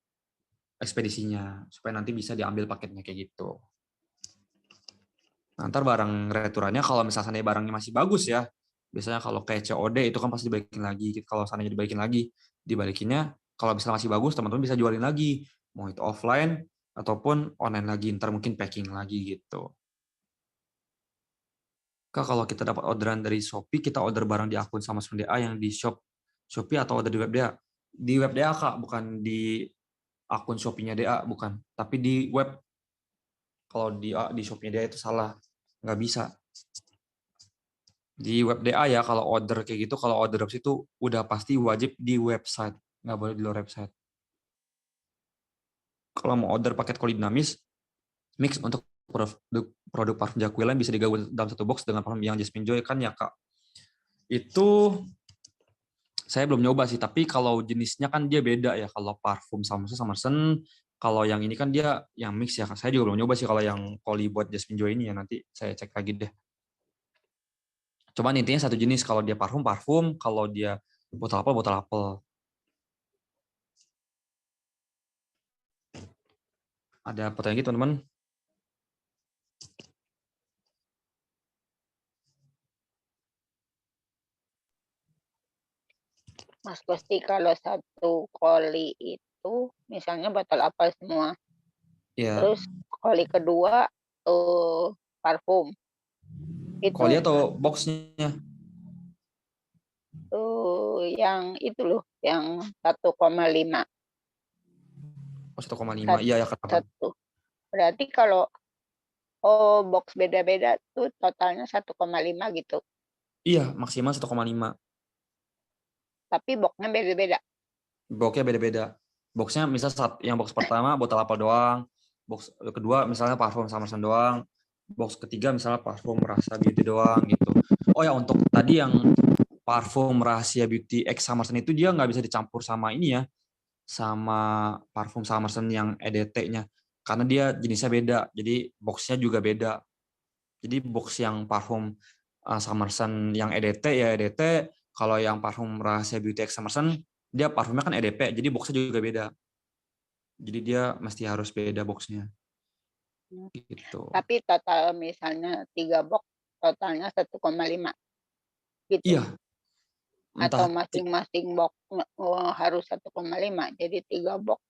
ekspedisinya. Supaya nanti bisa diambil paketnya kayak gitu. Nah, ntar barang returannya kalau misalnya barangnya masih bagus ya, biasanya kalau kayak COD itu kan pasti dibalikin lagi. Kalau seandainya dibalikin lagi, dibalikinnya kalau misalnya masih bagus, teman-teman bisa jualin lagi. Mau itu offline ataupun online lagi, ntar mungkin packing lagi gitu. Kak, kalau kita dapat orderan dari Shopee, kita order barang di akun sama DA yang di shop Shopee atau order di web DA? Di web DA, Kak, bukan di akun Shopee-nya DA, bukan. Tapi di web. Kalau di Shopee-nya DA itu salah. Nggak bisa. Di web DA ya, kalau order kayak gitu, kalau order dropship itu udah pasti wajib di website. Nggak boleh di luar website. Kalau mau order paket koli dinamis, mix untuk produk parfum Jaqueline bisa digabung dalam satu box dengan parfum yang Jasmine Joy kan ya, Kak. Itu saya belum nyoba sih, tapi kalau jenisnya kan dia beda ya. Kalau parfum Summerson, kalau yang ini kan dia yang mix ya. Saya juga belum nyoba sih kalau yang koli buat Jasmine Joy ini ya. Nanti saya cek lagi deh. Cuman intinya satu jenis. Kalau dia parfum, kalau dia botol apel. Ada pertanyaan gitu, teman-teman? Mas Gusti, kalau satu koli itu misalnya botol apel semua, Ya. terus koli kedua parfum. Itu Koli atau boxnya? yang itu loh, yang 1,5. Oh, 1,5. Iya ya, kenapa? Satu. Berarti kalau box beda-beda tuh totalnya 1,5 gitu. Iya, maksimal 1,5. Tapi boxnya beda-beda. Boxnya beda-beda. Boxnya misal yang box pertama botol apel doang, box kedua misalnya parfum Summerson doang, box ketiga misalnya parfum Rahasia Beauty doang gitu. Oh ya, untuk tadi yang parfum Rahasia Beauty X Summerson itu dia nggak bisa dicampur sama ini ya, sama parfum Summerson yang EDT-nya. Karena dia jenisnya beda, jadi boxnya juga beda. Jadi box yang parfum Summerson yang EDT ya EDT, kalau yang parfum Rahasia Beauty X Summerson dia parfumnya kan EDP, jadi boxnya juga beda. Jadi dia mesti harus beda boxnya. Gitu. Tapi total misalnya 3 box totalnya 1,5 gitu. Iya. Atau masing-masing box harus 1,5. Jadi 3 box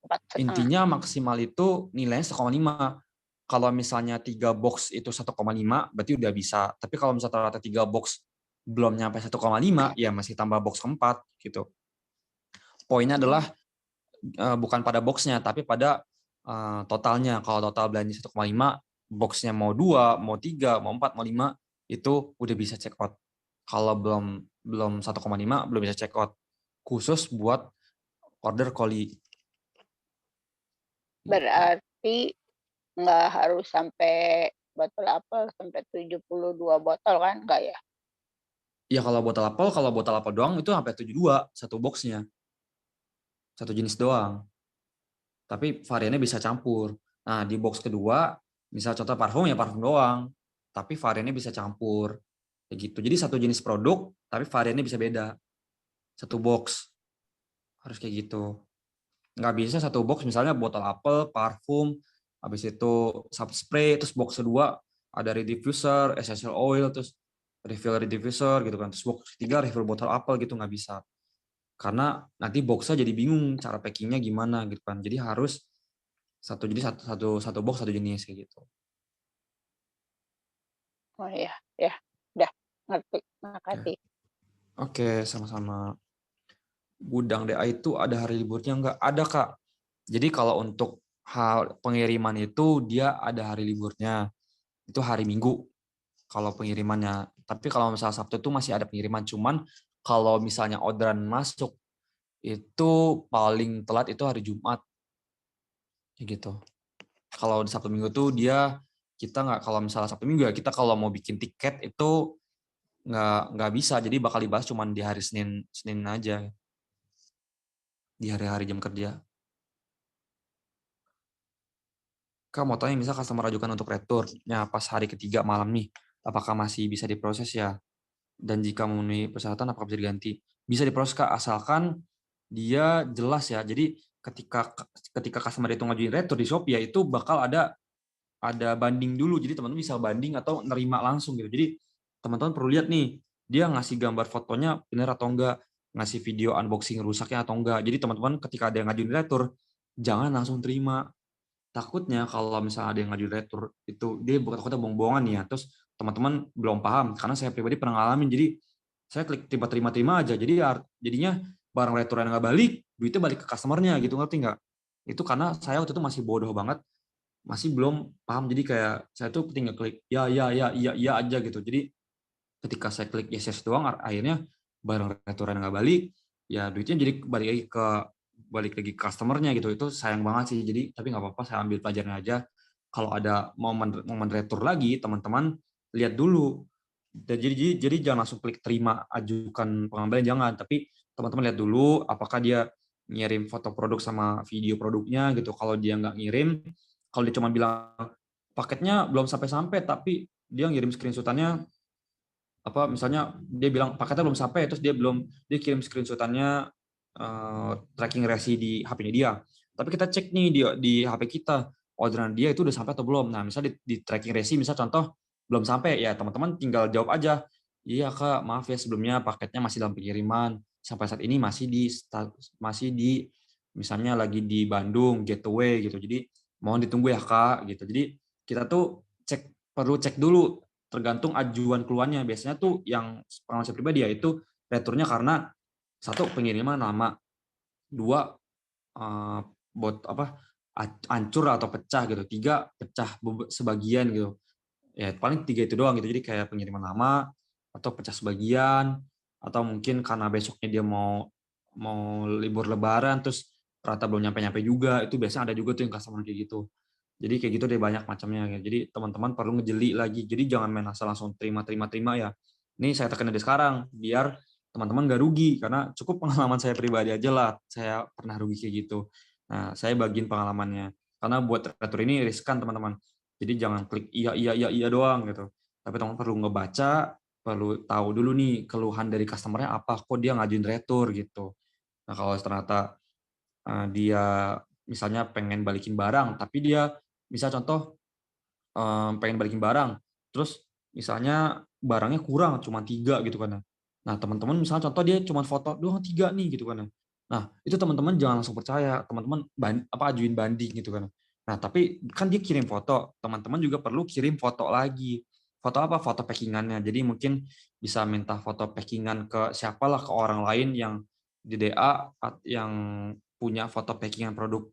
4,5. Intinya maksimal itu nilainya 1,5. Kalau misalnya 3 box itu 1,5 berarti udah bisa. Tapi kalau misalnya ternyata 3 box belum nyampe 1,5 ya masih tambah box keempat gitu. Poinnya adalah bukan pada boxnya tapi pada totalnya. Kalau total belanja 1,5, boxnya mau 2, mau 3, mau 4, mau 5 itu udah bisa check out. Kalau belum 1,5 belum bisa check out. Khusus buat order koli. Berarti nggak harus sampai botol apel sampai 72 botol kan, nggak ya? Ya kalau botol apel doang itu sampai 72 satu boxnya. Satu jenis doang. tapi variannya bisa campur. Nah, di box kedua, misal contoh parfum ya parfum doang, tapi variannya bisa campur. Kayak gitu. Jadi satu jenis produk, tapi variannya bisa beda. Satu box. Harus kayak gitu. Nggak bisa satu box misalnya botol apel, parfum, habis itu spray, terus box kedua ada rediffuser, essential oil, terus refill rediffuser gitu kan. Terus box ketiga refill botol apel gitu, nggak bisa. Karena nanti boxnya jadi bingung cara packingnya gimana gitu kan. Jadi harus satu box satu jenis kayak gitu. Oh iya, ya, udah ngerti. Makasih. Oke, sama-sama. Gudang DA itu ada hari liburnya nggak? Ada, Kak. Jadi kalau untuk hal pengiriman itu dia ada hari liburnya. Itu hari Minggu kalau pengirimannya. Tapi kalau misalnya Sabtu itu masih ada pengiriman. Cuman kalau misalnya orderan masuk itu paling telat itu hari Jumat. Kayak gitu. Kalau di Sabtu Minggu tuh kita nggak, kalau misalnya Sabtu Minggu ya kita kalau mau bikin tiket itu nggak bisa, jadi bakal dibahas cuman di hari Senin aja, di hari-hari jam kerja. Kak mau tanya, misal customer ajukan untuk retur, ya pas hari ketiga malam nih, apakah masih bisa diproses ya? Dan jika memenuhi persyaratan apakah bisa diganti? Bisa diproses, Kak, asalkan dia jelas ya. Jadi ketika customer itu ngajuin retur di Shopee ya itu bakal ada banding dulu. Jadi teman-teman bisa banding atau nerima langsung gitu. Jadi teman-teman perlu lihat nih, dia ngasih gambar fotonya benar atau enggak, ngasih video unboxing rusaknya atau enggak. Jadi teman-teman ketika ada yang ngajuin retur, jangan langsung terima. Takutnya kalau misalnya ada yang ngajuin retur, itu dia takutnya bohong-bohongan ya. Terus teman-teman belum paham, karena saya pribadi pernah ngalamin. Jadi saya klik terima aja. Jadinya barang returan nggak balik, duitnya balik ke customernya gitu, ngerti nggak? Itu karena saya waktu itu masih bodoh banget, masih belum paham. Jadi kayak saya tuh tinggal klik ya iya aja gitu. Jadi ketika saya klik yes doang, akhirnya barang returan nggak balik, ya duitnya jadi balik lagi ke customernya gitu. Itu sayang banget sih. Jadi tapi nggak apa-apa, saya ambil pelajaran aja. Kalau ada momen retur lagi, teman-teman lihat dulu. Jadi jangan langsung klik terima ajukan pengembalian, jangan. Tapi teman-teman lihat dulu apakah dia ngirim foto produk sama video produknya gitu. Kalau dia nggak ngirim, kalau dia cuma bilang paketnya belum sampai-sampai, tapi dia ngirim screenshot-annya, misalnya dia bilang paketnya belum sampai, terus dia kirim screenshot-annya tracking resi di HP-nya dia. Tapi kita cek nih di HP kita, orderan dia itu udah sampai atau belum. Nah, misalnya di tracking resi, misal contoh belum sampai, ya teman-teman tinggal jawab aja, iya Kak, maaf ya sebelumnya paketnya masih dalam pengiriman. Sampai saat ini masih di misalnya lagi di Bandung, gateway gitu. Jadi mohon ditunggu ya Kak gitu. Jadi kita tuh perlu cek dulu tergantung ajuan keluarnya. Biasanya tuh yang pengalaman saya pribadi ya itu returnya karena satu pengiriman lama, dua hancur atau pecah gitu, tiga pecah sebagian gitu. Ya paling tiga itu doang gitu. Jadi kayak pengiriman lama atau pecah sebagian, atau mungkin karena besoknya dia mau libur lebaran terus ternyata belum nyampe juga. Itu biasanya ada juga tuh yang customer kayak gitu. Jadi kayak gitu deh, banyak macamnya. Jadi teman-teman perlu ngejeli lagi. Jadi jangan main asal langsung terima ya. Ini saya tekan dari sekarang biar teman-teman nggak rugi, karena cukup pengalaman saya pribadi aja lah. Saya pernah rugi kayak gitu. Nah, saya bagiin pengalamannya. Karena buat retur ini riskan teman-teman. Jadi jangan klik iya doang gitu. Tapi teman perlu ngebaca, perlu tahu dulu nih keluhan dari customer-nya apa, kok dia ngajuin retur gitu. Nah, kalau ternyata dia misalnya pengen balikin barang, tapi dia misal contoh pengen balikin barang, terus misalnya barangnya kurang cuma 3 gitu kan. Nah, teman-teman misalnya contoh dia cuma foto doang 3 nih gitu kan. Nah, itu teman-teman jangan langsung percaya, teman-teman ajuin banding gitu kan. Nah, tapi kan dia kirim foto, teman-teman juga perlu kirim foto lagi. Foto apa? Foto packingannya. Jadi mungkin bisa minta foto packingan ke siapalah, ke orang lain yang di DA yang punya foto packingan produk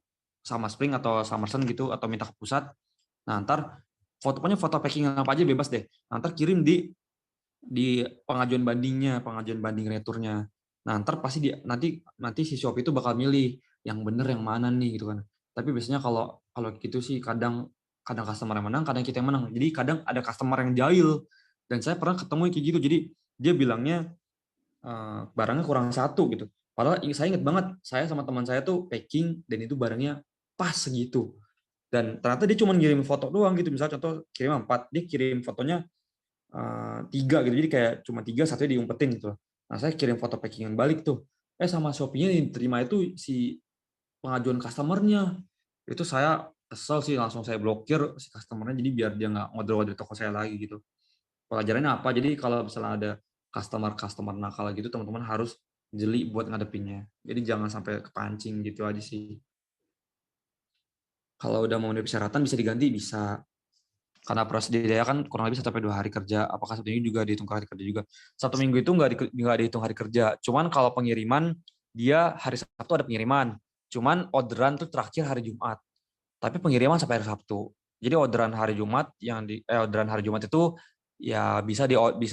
sama Spring atau Summerson gitu, atau minta ke pusat. Nah, ntar pokoknya foto packing apa aja bebas deh. Ntar kirim di pengajuan banding returnya. Nah, ntar pasti nanti si Shopee itu bakal milih yang bener yang mana nih gitu kan. Tapi biasanya kalau gitu sih kadang customer yang menang, kadang kita yang menang. Jadi kadang ada customer yang jahil, dan saya pernah ketemu kayak gitu. Jadi dia bilangnya barangnya kurang 1 gitu. Padahal saya inget banget, saya sama teman saya tuh packing dan itu barangnya pas segitu. Dan ternyata dia cuma ngirim foto doang gitu. Misalnya contoh kirim 4, dia kirim fotonya 3 gitu. Jadi kayak cuma 3, satunya diumpetin gitu. Nah, saya kirim foto packingan balik tuh. Sama Shopee-nya yang diterima itu si pengajuan customer-nya. Itu saya kesel sih, langsung saya blokir si customer-nya jadi biar dia nggak ngoder-ngoder toko saya lagi gitu. Pelajarannya apa? Jadi kalau misalnya ada customer nakal gitu, teman-teman harus jeli buat ngadepinnya. Jadi jangan sampai kepancing gitu aja sih. Kalau udah memenuhi persyaratan bisa diganti, bisa. Karena prosedur kan kurang lebih 1-2 hari kerja. Apakah satu minggu juga dihitung hari kerja juga? 1 minggu itu nggak dihitung hari kerja. Cuman kalau pengiriman, dia hari Sabtu ada pengiriman. Cuman orderan tuh terakhir hari Jumat. Tapi pengiriman sampai hari Sabtu. Jadi orderan hari Jumat itu ya bisa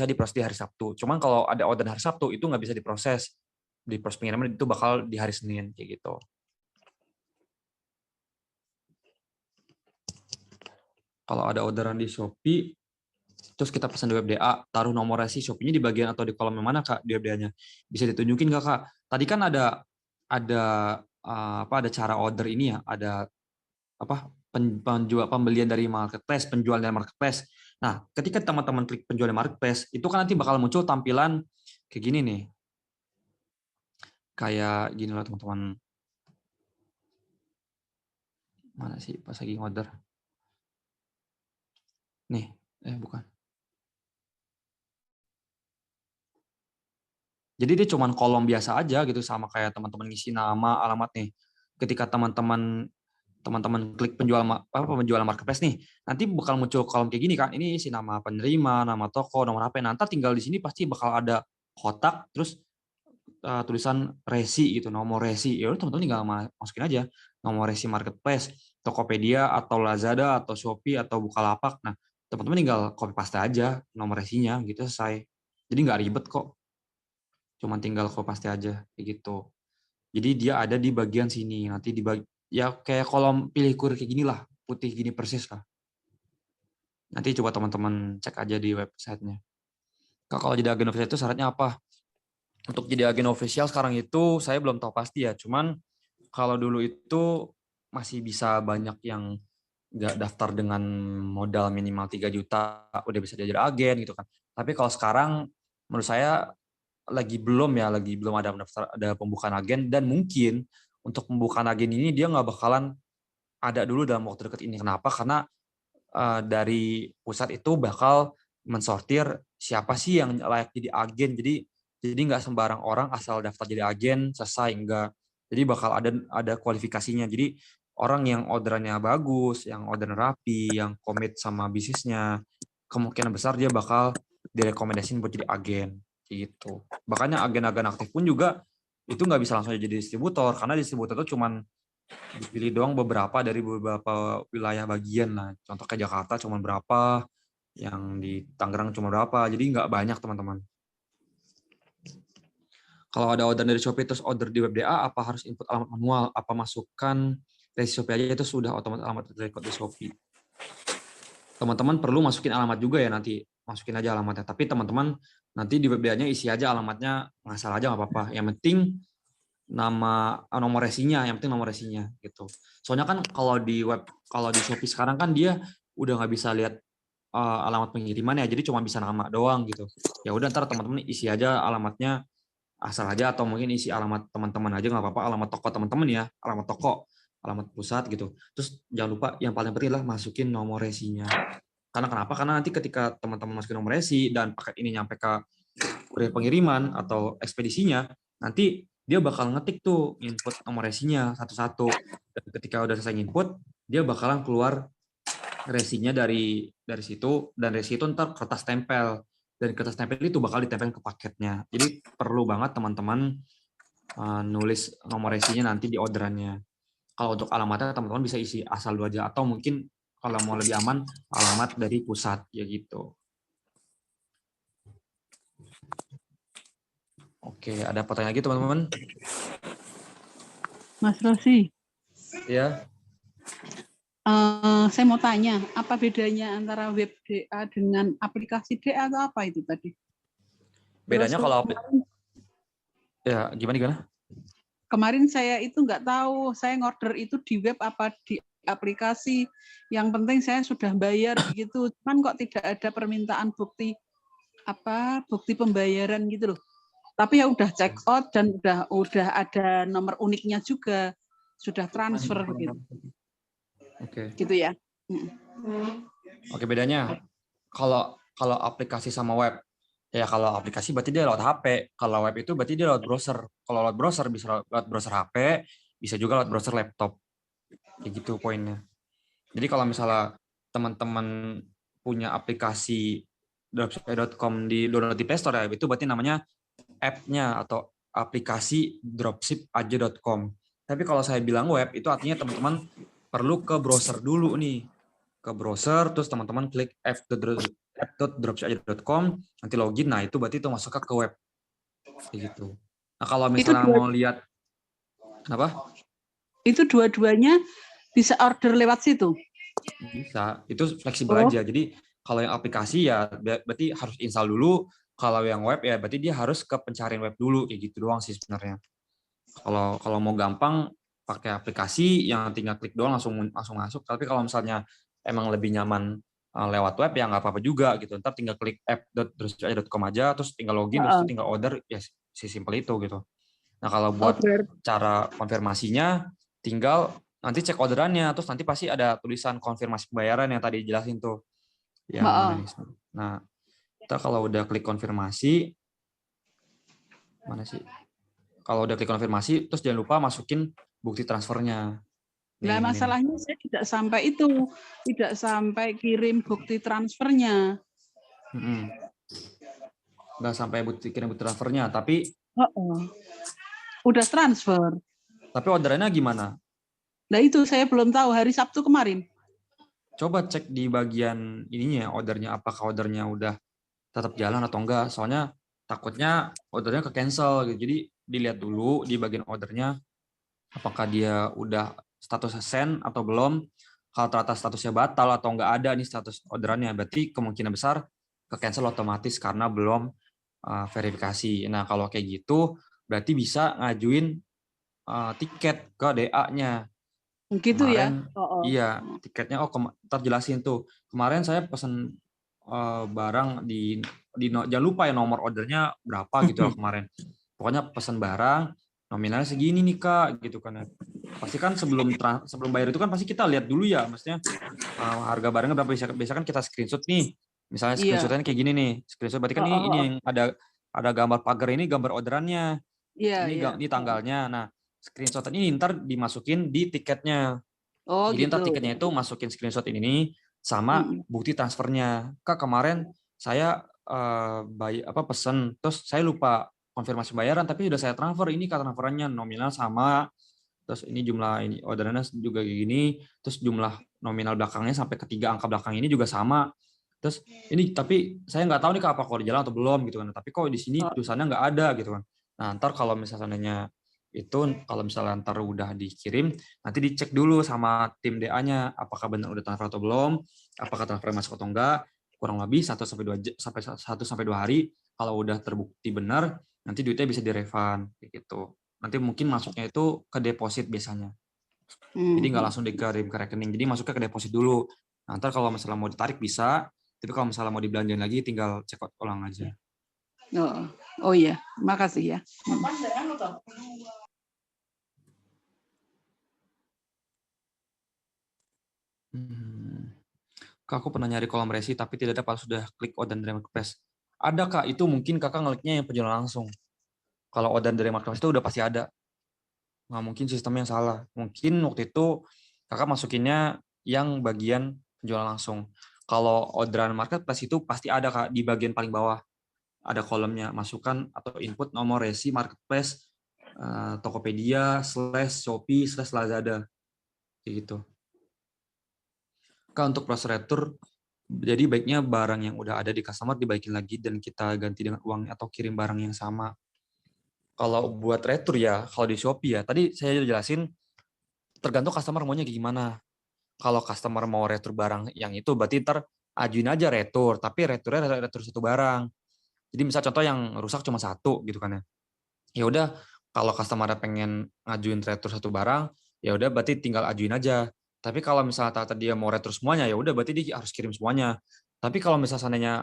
diproses di hari Sabtu. Cuman kalau ada orderan hari Sabtu itu nggak bisa diproses. Di proses pengiriman itu bakal di hari Senin kayak gitu. Kalau ada orderan di Shopee, terus kita pesan di WebDA, taruh nomor resi Shopee-nya di bagian atau di kolom yang mana Kak di WebDA-nya? Bisa ditunjukin nggak Kak? Tadi kan ada cara order ini ya, ada pembelian dari marketplace, penjual dari marketplace. Nah, ketika teman-teman klik penjual dari marketplace, itu kan nanti bakal muncul tampilan kayak gini nih. Kayak gini loh teman-teman. Mana sih pas lagi order? Nih, bukan. Jadi dia cuman kolom biasa aja gitu, sama kayak teman-teman ngisi nama, alamat nih. Ketika teman-teman klik penjual marketplace nih, nanti bakal muncul kolom kayak gini kan. Ini isi nama penerima, nama toko, nomor HP. Nanti tinggal di sini pasti bakal ada kotak terus tulisan resi gitu, nomor resi. Ya udah teman-teman tinggal masukin aja nomor resi marketplace, Tokopedia atau Lazada atau Shopee atau Bukalapak. Nah, teman-teman tinggal copy paste aja nomor resinya gitu, selesai. Jadi nggak ribet kok. Cuman tinggal copy paste aja kayak gitu. Jadi dia ada di bagian sini. Nanti ya kayak kolom pilih kurir kayak gini lah, putih gini persis lah. Nanti coba teman-teman cek aja di websitenya. Kalau jadi agen official itu syaratnya apa? Untuk jadi agen official sekarang itu saya belum tahu pasti ya. Cuman kalau dulu itu masih bisa banyak yang nggak daftar dengan modal minimal 3 juta udah bisa jadi agen gitu kan. Tapi kalau sekarang menurut saya lagi belum ada pembukaan agen, dan mungkin untuk pembukaan agen ini dia nggak bakalan ada dulu dalam waktu dekat ini. Kenapa? Karena dari pusat itu bakal mensortir siapa sih yang layak jadi agen. Jadi nggak sembarang orang asal daftar jadi agen selesai, enggak. Jadi bakal ada kualifikasinya. Jadi orang yang orderannya bagus, yang orderan rapi, yang komit sama bisnisnya, kemungkinan besar dia bakal direkomendasiin buat jadi agen gitu. Makanya agen-agen aktif pun juga itu nggak bisa langsung jadi distributor, karena distributor itu cuman dipilih doang beberapa dari beberapa wilayah bagian lah. Contoh kayak Jakarta cuma berapa, yang di Tangerang cuma berapa, jadi nggak banyak teman-teman. Kalau ada order dari Shopee terus order di WebDA, apa harus input alamat manual? Apa masukkan dari Shopee aja itu sudah otomatis alamat record di Shopee? Teman-teman perlu masukin alamat juga ya nanti, masukin aja alamatnya. Tapi teman-teman nanti di WebDA-nya isi aja alamatnya, nggak salah aja nggak apa-apa. Yang penting nomor resinya, yang penting nomor resinya gitu. Soalnya kan kalau di Shopee sekarang kan dia udah nggak bisa lihat alamat pengiriman ya, jadi cuma bisa nama doang gitu. Ya udah ntar teman-teman isi aja alamatnya asal aja, atau mungkin isi alamat teman-teman aja nggak apa-apa, alamat toko teman-teman ya, alamat toko, alamat pusat gitu. Terus jangan lupa yang paling penting adalah masukin nomor resinya. Karena kenapa? Karena nanti ketika teman-teman masukin nomor resi dan paket ini nyampe ke kurir pengiriman atau ekspedisinya, nanti dia bakal ngetik tuh input nomor resinya satu-satu. Dan ketika udah selesai input, dia bakalan keluar resinya dari situ, dan resi itu ntar kertas tempel. Dan kertas tempel itu bakal ditempel ke paketnya. Jadi perlu banget teman-teman nulis nomor resinya nanti di orderannya. Kalau untuk alamatnya teman-teman bisa isi asal dulu aja, atau mungkin kalau mau lebih aman alamat dari pusat ya gitu. Oke, ada pertanyaan lagi teman-teman? Mas Rosi, Ya. saya mau tanya, apa bedanya antara web DA dengan aplikasi DA atau apa itu tadi? Bedanya Terus kalau ya gimana? kemarin saya itu nggak tahu saya ngorder itu di web apa di aplikasi. Yang penting saya sudah bayar gitu. Cuman kok tidak ada permintaan bukti pembayaran gitu loh. Tapi ya udah check out dan udah ada nomor uniknya juga. Sudah transfer gitu. Oke. Gitu ya. Oke, bedanya kalau aplikasi sama web. Ya kalau aplikasi berarti dia lewat HP, kalau web itu berarti dia lewat browser. Kalau lewat browser bisa lewat browser HP, bisa juga lewat browser laptop. Kayak gitu poinnya. Jadi kalau misalnya teman-teman punya aplikasi dropship.com di download di Play Store ya, itu berarti namanya app-nya atau aplikasi dropship.com. Tapi kalau saya bilang web, itu artinya teman-teman perlu ke browser dulu nih. Ke browser, terus teman-teman klik app.dropship.com, nanti login, nah itu berarti itu masuk ke web. Kayak gitu. Nah kalau misalnya mau lihat, apa? Itu dua-duanya bisa order lewat situ? Bisa, itu fleksibel aja. Jadi kalau yang aplikasi ya berarti harus install dulu, kalau yang web ya berarti dia harus ke pencarian web dulu, kayak gitu doang sih sebenarnya. Kalau mau gampang pakai aplikasi yang tinggal klik doang langsung masuk. Tapi kalau misalnya emang lebih nyaman lewat web ya nggak apa-apa juga gitu. Ntar tinggal klik app.dropship.com aja, terus tinggal login, terus tinggal order, ya sesimpel itu gitu. Nah kalau buat cara konfirmasinya, tinggal nanti cek orderannya, terus nanti pasti ada tulisan konfirmasi pembayaran yang tadi jelasin tuh. Yang mana nih? Nah, kita kalau udah klik konfirmasi, mana sih? Kalau udah klik konfirmasi, terus jangan lupa masukin bukti transfernya. Nah, masalahnya saya tidak sampai kirim bukti transfernya. Nggak sampai kirim bukti transfernya, tapi udah transfer. Tapi orderannya gimana? Nah itu saya belum tahu hari Sabtu kemarin. Coba cek di bagian ininya, ordernya apakah ordernya udah tetap jalan atau enggak. Soalnya takutnya ordernya ke cancel gitu. Jadi dilihat dulu di bagian ordernya apakah dia udah statusnya send atau belum. Kalau ternyata statusnya batal atau enggak ada nih status orderannya, berarti kemungkinan besar ke cancel otomatis karena belum verifikasi. Nah kalau kayak gitu berarti bisa ngajuin tiket ke DA-nya. Gitu kemarin, ya? Iya, tiketnya ntar jelasin tuh. Kemarin saya pesen barang jangan lupa ya nomor ordernya berapa gitu loh kemarin. Pokoknya pesen barang nominalnya segini nih Kak gitu kan. Pasti kan sebelum bayar itu kan pasti kita lihat dulu ya, maksudnya harga barangnya berapa, biasa kan kita screenshot nih. Misalnya screenshotnya kayak gini nih. Screenshot berarti kan ini yang ada gambar pagar, ini gambar orderannya. Ini tanggalnya. Nah, screenshot ini ntar dimasukin di tiketnya. Jadi gitu. ntar tiketnya itu masukin screenshot ini sama bukti transfernya. Kak kemarin saya pesen, terus saya lupa konfirmasi bayaran, tapi sudah saya transfer, ini kata transferannya nominal sama, terus ini jumlah ini orderannya juga kayak gini, terus jumlah nominal belakangnya sampai ketiga angka belakang ini juga sama. Terus ini tapi saya nggak tahu nih Kak apa kalau di jalan atau belum gitu kan. Tapi kok di sini tulisannya nggak ada gitu kan. Nah, ntar kalau misalnya itu kalau misalnya ntar udah dikirim, nanti dicek dulu sama tim DA-nya apakah benar udah transfer atau belum, apakah transfer masuk atau enggak. Kurang lebih 1 sampai 2 hari. Kalau udah terbukti benar, nanti duitnya bisa direfund gitu. Nanti mungkin masuknya itu ke deposit biasanya. Jadi nggak langsung dikirim ke rekening. Jadi masuknya ke deposit dulu. Nah, ntar kalau misalnya mau ditarik bisa, tapi kalau misalnya mau dibelanjain lagi tinggal check out ulang aja. Oh iya, makasih ya. Kak, aku pernah nyari kolom resi tapi tidak ada pas sudah klik order dari marketplace. Ada Kak, itu mungkin Kakak ngekliknya yang penjualan langsung. Kalau order dari marketplace itu udah pasti ada. Nggak mungkin sistemnya yang salah. Mungkin waktu itu Kakak masukinnya yang bagian penjualan langsung. Kalau orderan marketplace itu pasti ada Kak di bagian paling bawah. Ada kolomnya masukkan atau input nomor resi marketplace Tokopedia /Shopee /Lazada gitu. Kak, untuk proses retur, jadi baiknya barang yang udah ada di customer dibaikin lagi dan kita ganti dengan uang atau kirim barang yang sama. Kalau buat retur ya, kalau di Shopee ya, tadi saya udah jelasin tergantung customer maunya gimana. Kalau customer mau retur barang yang itu berarti ntar ajuin aja retur, tapi returnya retur satu barang. Jadi misal contoh yang rusak cuma satu gitu kan ya. Ya udah Kalau customer pengen ngajuin retur satu barang, ya udah berarti tinggal ajuin aja. Tapi kalau misalnya ternyata dia mau retur semuanya, ya udah berarti dia harus kirim semuanya. Tapi kalau misalnya seandainya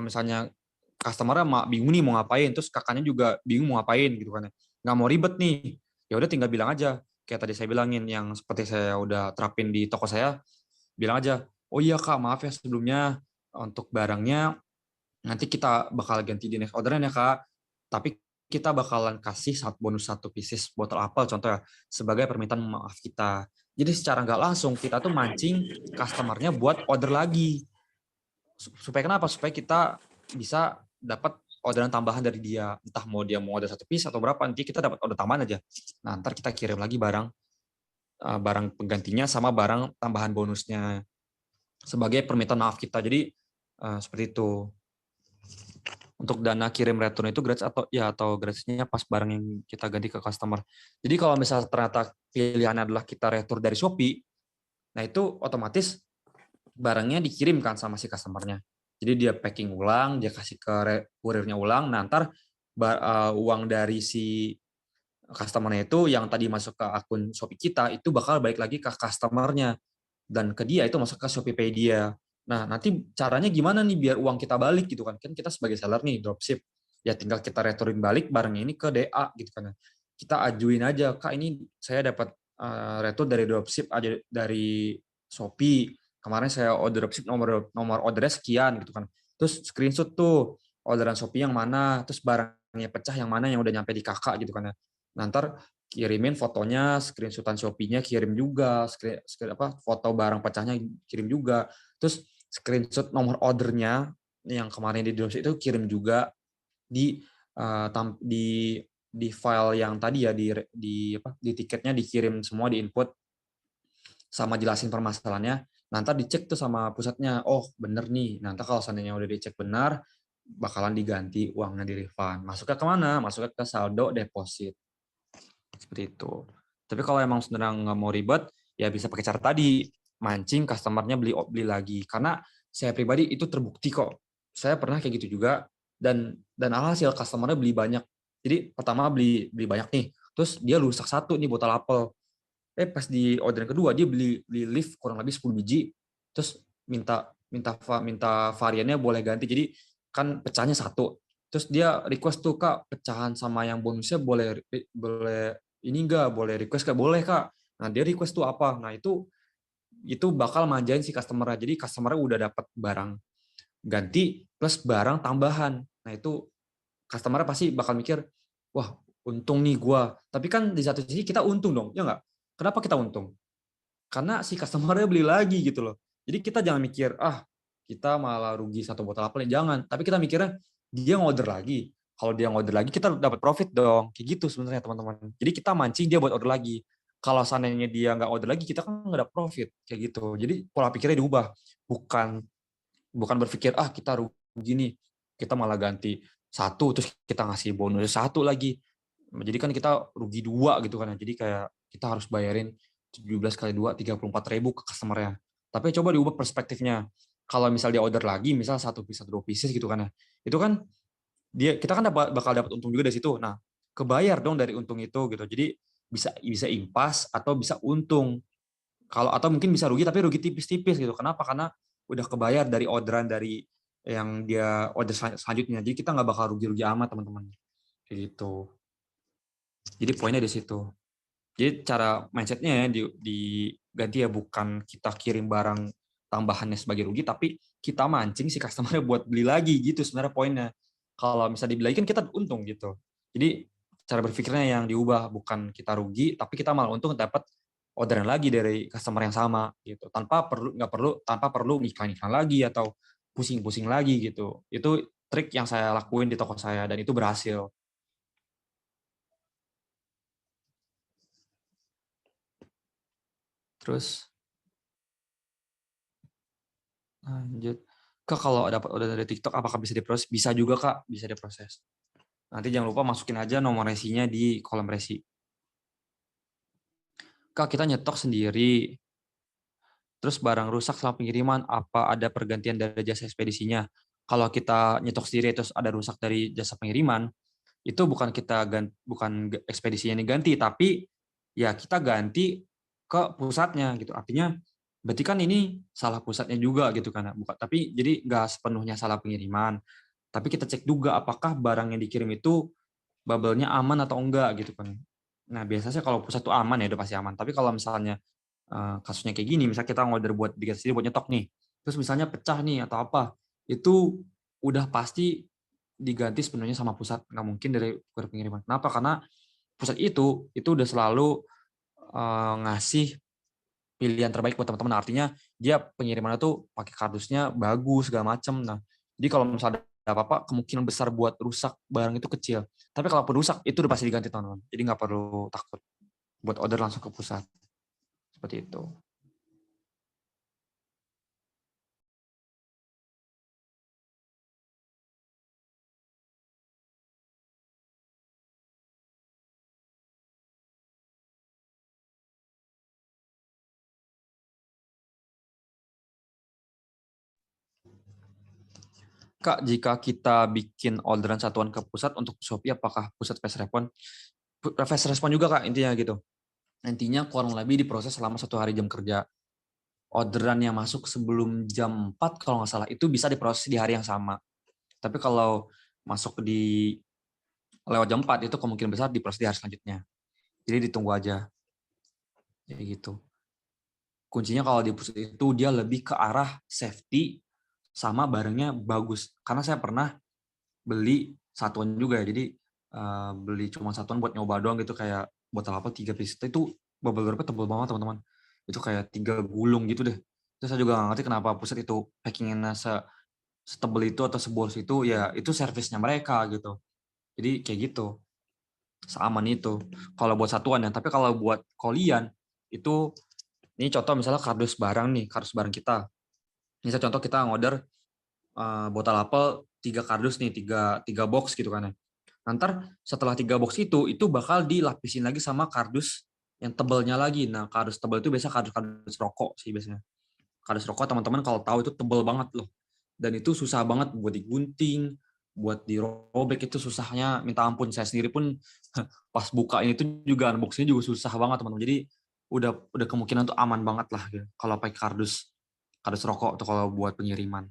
misalnya customer-nya bingung nih mau ngapain, terus kakaknya juga bingung mau ngapain gitu kan, nggak mau ribet nih, ya udah tinggal bilang aja. Kayak tadi saya bilangin, yang seperti saya udah terapin di toko saya, bilang aja, oh iya kak, maaf ya sebelumnya untuk barangnya nanti kita bakal ganti di next orderan ya kak, tapi kita bakalan kasih bonus 1 pieces botol apel contohnya sebagai permintaan maaf kita. Jadi secara nggak langsung kita tuh mancing customer-nya buat order lagi. Supaya kenapa? Supaya kita bisa dapat orderan tambahan dari dia. Entah mau dia mau order 1 piece atau berapa, nanti kita dapat order tambahan aja. Nah, ntar kita kirim lagi barang penggantinya sama barang tambahan bonusnya sebagai permintaan maaf kita. Jadi seperti itu. Untuk dana kirim return itu gratis atau gratisnya pas barang yang kita ganti ke customer. Jadi kalau misalnya ternyata pilihannya adalah kita retur dari Shopee, nah itu otomatis barangnya dikirimkan sama si customer-nya. Jadi dia packing ulang, dia kasih ke kurirnya ulang, nah ntar uang dari si customer-nya itu yang tadi masuk ke akun Shopee kita, itu bakal balik lagi ke customer-nya. Dan ke dia itu masuk ke ShopeePay dia. Nah, nanti caranya gimana nih biar uang kita balik gitu kan. Kan kita sebagai seller nih, dropship. Ya tinggal kita returin balik barang ini ke DA gitu kan. Kita ajuin aja, Kak ini saya dapat retur dari dropship aja dari Shopee. Kemarin saya order dropship nomor ordernya sekian gitu kan. Terus screenshot tuh orderan Shopee yang mana, terus barangnya pecah yang mana yang udah nyampe di kakak gitu kan ya. Nah, ntar kirimin fotonya, screenshotan Shopee-nya kirim juga, foto barang pecahnya kirim juga, terus screenshot nomor ordernya yang kemarin di dropship itu kirim juga di file yang tadi ya di tiketnya dikirim semua di input sama jelasin permasalahannya. Nanti dicek tuh sama pusatnya, oh bener nih. Nanti kalau seandainya udah dicek benar, bakalan diganti uangnya di refund. Masuknya kemana? Masuknya ke saldo deposit. Seperti itu. Tapi kalau emang sebenarnya nggak mau ribet, ya bisa pakai cara tadi, mancing customer-nya beli lagi. Karena saya pribadi itu terbukti kok. Saya pernah kayak gitu juga, dan alhasil customer-nya beli banyak. Jadi pertama beli banyak nih, terus dia rusak 1 nih botol apel. Pas di orderan kedua dia beli lift kurang lebih 10 biji, terus minta variannya boleh ganti. Jadi kan pecahnya 1. Terus dia request tuh, Kak, pecahan sama yang bonusnya boleh ini enggak, boleh request Kak, boleh Kak. Nah, dia request tuh apa? Nah, itu bakal manjain si customer-nya. Jadi customer-nya udah dapat barang ganti plus barang tambahan. Nah, itu customer-nya pasti bakal mikir, wah, untung nih gua. Tapi kan di satu sisi kita untung dong, ya enggak? Kenapa kita untung? Karena si customer-nya beli lagi gitu loh. Jadi kita jangan mikir, kita malah rugi 1 botol apel, jangan. Tapi kita mikirnya, dia ngorder lagi. Kalau dia ngorder lagi, kita dapat profit dong. Kayak gitu sebenarnya teman-teman. Jadi kita mancing dia buat order lagi. Kalau seandainya dia nggak order lagi, kita kan nggak dapat profit. Kayak gitu. Jadi pola pikirnya diubah. Bukan berpikir, kita rugi nih. Kita malah ganti 1, terus kita ngasih bonus 1 lagi. Jadi kan kita rugi 2 gitu kan. Jadi kayak kita harus bayarin 17 kali 2, 34.000 ke customer-nya. Tapi coba diubah perspektifnya. Kalau misal dia order lagi, misal 1 piece atau 2 pieces gitu kan ya. Itu kan kita kan bakal dapat untung juga dari situ. Nah, kebayar dong dari untung itu gitu. Jadi bisa impas atau bisa untung. Atau mungkin bisa rugi tapi rugi tipis-tipis gitu. Kenapa? Karena udah kebayar dari orderan dari yang dia order selanjutnya. Jadi kita nggak bakal rugi-rugi amat teman-teman. Kayak gitu. Jadi poinnya di situ. Jadi cara mindset-nya ya diganti ya, bukan kita kirim barang tambahannya sebagai rugi, tapi kita mancing si customer buat beli lagi gitu sebenarnya poinnya. Kalau bisa dibeli lagi kan kita untung gitu. Jadi cara berpikirnya yang diubah, bukan kita rugi, tapi kita malah untung dapat orderan lagi dari customer yang sama gitu. Tanpa perlu iklan-iklan lagi atau pusing-pusing lagi gitu. Itu trik yang saya lakuin di toko saya dan itu berhasil. Terus lanjut. Kak, kalau dapat order dari TikTok apakah bisa diproses? Bisa juga, Kak, bisa diproses. Nanti jangan lupa masukin aja nomor resinya di kolom resi. Kak, kita nyetok sendiri. Terus barang rusak selama pengiriman, apa ada pergantian dari jasa ekspedisinya? Kalau kita nyetok sendiri terus ada rusak dari jasa pengiriman, itu bukan bukan ekspedisinya diganti, tapi ya kita ganti ke pusatnya gitu. Artinya berarti kan ini salah pusatnya juga gitu kan. Tapi jadi nggak sepenuhnya salah pengiriman. Tapi kita cek juga apakah barang yang dikirim itu bubble-nya aman atau enggak gitu kan. Nah, biasanya kalau pusat itu aman ya udah pasti aman. Tapi kalau misalnya kasusnya kayak gini, misalnya kita ngorder buat bikin sendiri buat nyetok nih, terus misalnya pecah nih atau apa, itu udah pasti diganti sepenuhnya sama pusat, nggak mungkin dari pengiriman. Kenapa? Karena pusat itu udah selalu ngasih pilihan terbaik buat teman-teman. Artinya dia pengirimannya tuh pakai kardusnya bagus segala macam. Nah, jadi kalau misalnya ada apa-apa, kemungkinan besar buat rusak barang itu kecil. Tapi kalau rusak itu udah pasti diganti teman-teman. Jadi nggak perlu takut buat order langsung ke pusat. Seperti itu. Kak, jika kita bikin orderan satuan ke pusat untuk Shopee, apakah pusat fast respon? Fast respon juga Kak, intinya gitu. Intinya kurang lebih diproses selama 1 hari jam kerja. Orderan yang masuk sebelum jam 4 kalau nggak salah, itu bisa diproses di hari yang sama. Tapi kalau masuk di lewat jam 4 itu kemungkinan besar diproses di hari selanjutnya. Jadi ditunggu aja. Jadi gitu. Kuncinya kalau di pusat itu dia lebih ke arah safety sama barangnya bagus. Karena saya pernah beli satuan juga ya. Jadi beli cuma satuan buat nyoba doang gitu, kayak botol apa 3 piece. Itu bubble wrapnya tebel banget teman-teman. Itu kayak 3 gulung gitu deh. Terus saya juga nggak ngerti kenapa pusat itu packingnya setebel itu atau seboros itu, ya itu servisnya mereka gitu. Jadi kayak gitu. Seaman itu. Kalau buat satuan ya. Tapi kalau buat kolian itu, ini contoh misalnya kardus barang kita. Misal contoh kita ngorder botol apel 3 kardus nih, 3 box gitu kan ya. Nanti setelah 3 box itu bakal dilapisin lagi sama kardus yang tebelnya lagi. Nah, kardus tebel itu biasa kardus rokok sih biasanya. Kardus rokok teman-teman kalau tahu itu tebel banget loh. Dan itu susah banget buat digunting, buat dirobek itu susahnya minta ampun. Saya sendiri pun pas buka ini tuh juga unboxingnya juga susah banget teman-teman. Jadi udah kemungkinan tuh aman banget lah gitu, kalau pakai kardus rokok tuh kalau buat pengiriman.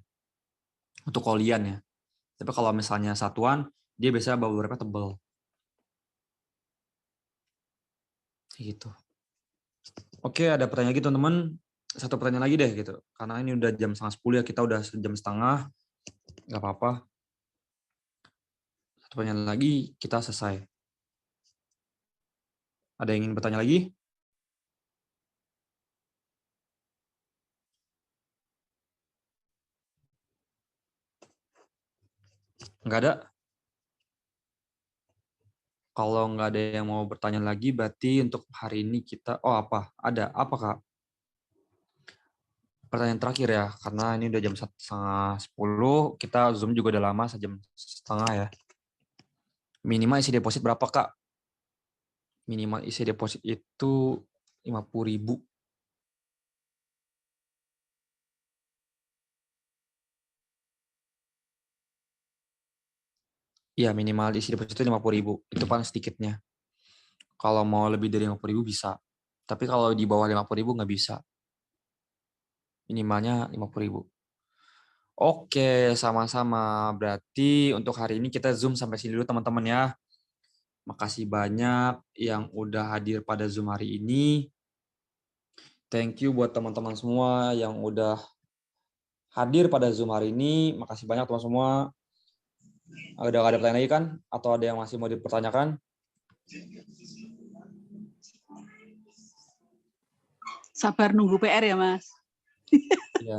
Untuk kolian ya. Tapi kalau misalnya satuan, dia biasanya beberapa tebel. Gitu. Oke, ada pertanyaan lagi teman-teman. Satu pertanyaan lagi deh gitu. Karena ini udah jam 9:30 ya, kita udah sejam setengah. Nggak apa-apa. Satu pertanyaan lagi, kita selesai. Ada yang ingin bertanya lagi? Nggak ada? Kalau nggak ada yang mau bertanya lagi, berarti untuk hari ini kita... Oh, apa? Ada. Apa, Kak? Pertanyaan terakhir ya, karena ini udah jam 9:30, kita Zoom juga udah lama, sejam setengah ya. Minimal isi deposit berapa, Kak? Minimal isi deposit itu 50.000. Iya, minimal isi deposit itu 50.000. Itu paling sedikitnya. Kalau mau lebih dari 50.000 bisa. Tapi kalau di bawah 50.000 nggak bisa. Minimalnya 50.000. Oke, sama-sama. Berarti untuk hari ini kita Zoom sampai sini dulu teman-teman ya. Makasih banyak yang udah hadir pada Zoom hari ini. Thank you buat teman-teman semua yang udah hadir pada Zoom hari ini. Makasih banyak teman semua. Udah nggak ada pertanyaan lagi kan? Atau ada yang masih mau dipertanyakan? Sabar nunggu PR ya, Mas. Iya.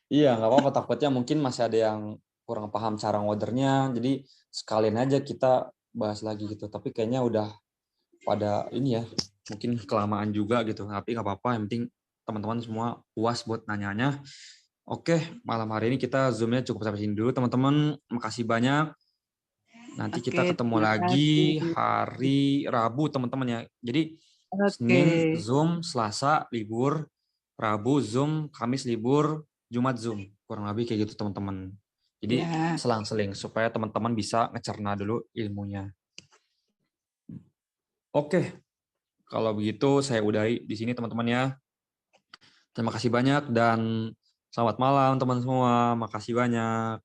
Iya, nggak apa-apa. Takutnya mungkin masih ada yang kurang paham cara ngordernya. Jadi sekalian aja kita bahas lagi gitu. Tapi kayaknya udah pada ini ya, mungkin kelamaan juga gitu. Tapi nggak apa-apa. Yang penting teman-teman semua puas buat nanyanya. Oke, malam hari ini kita Zoom-nya cukup sampai sini dulu, teman-teman. Makasih banyak. Nanti kita ketemu terima lagi kasih. hari Rabu, teman-teman ya. Jadi Oke. Senin Zoom, Selasa libur, Rabu Zoom, Kamis libur, Jumat Zoom. Kurang lebih kayak gitu teman-teman. Jadi Ya. selang-seling supaya teman-teman bisa ngecerna dulu ilmunya. Oke, kalau begitu saya udahi di sini teman-teman ya. Terima kasih banyak dan selamat malam teman semua. Makasih banyak.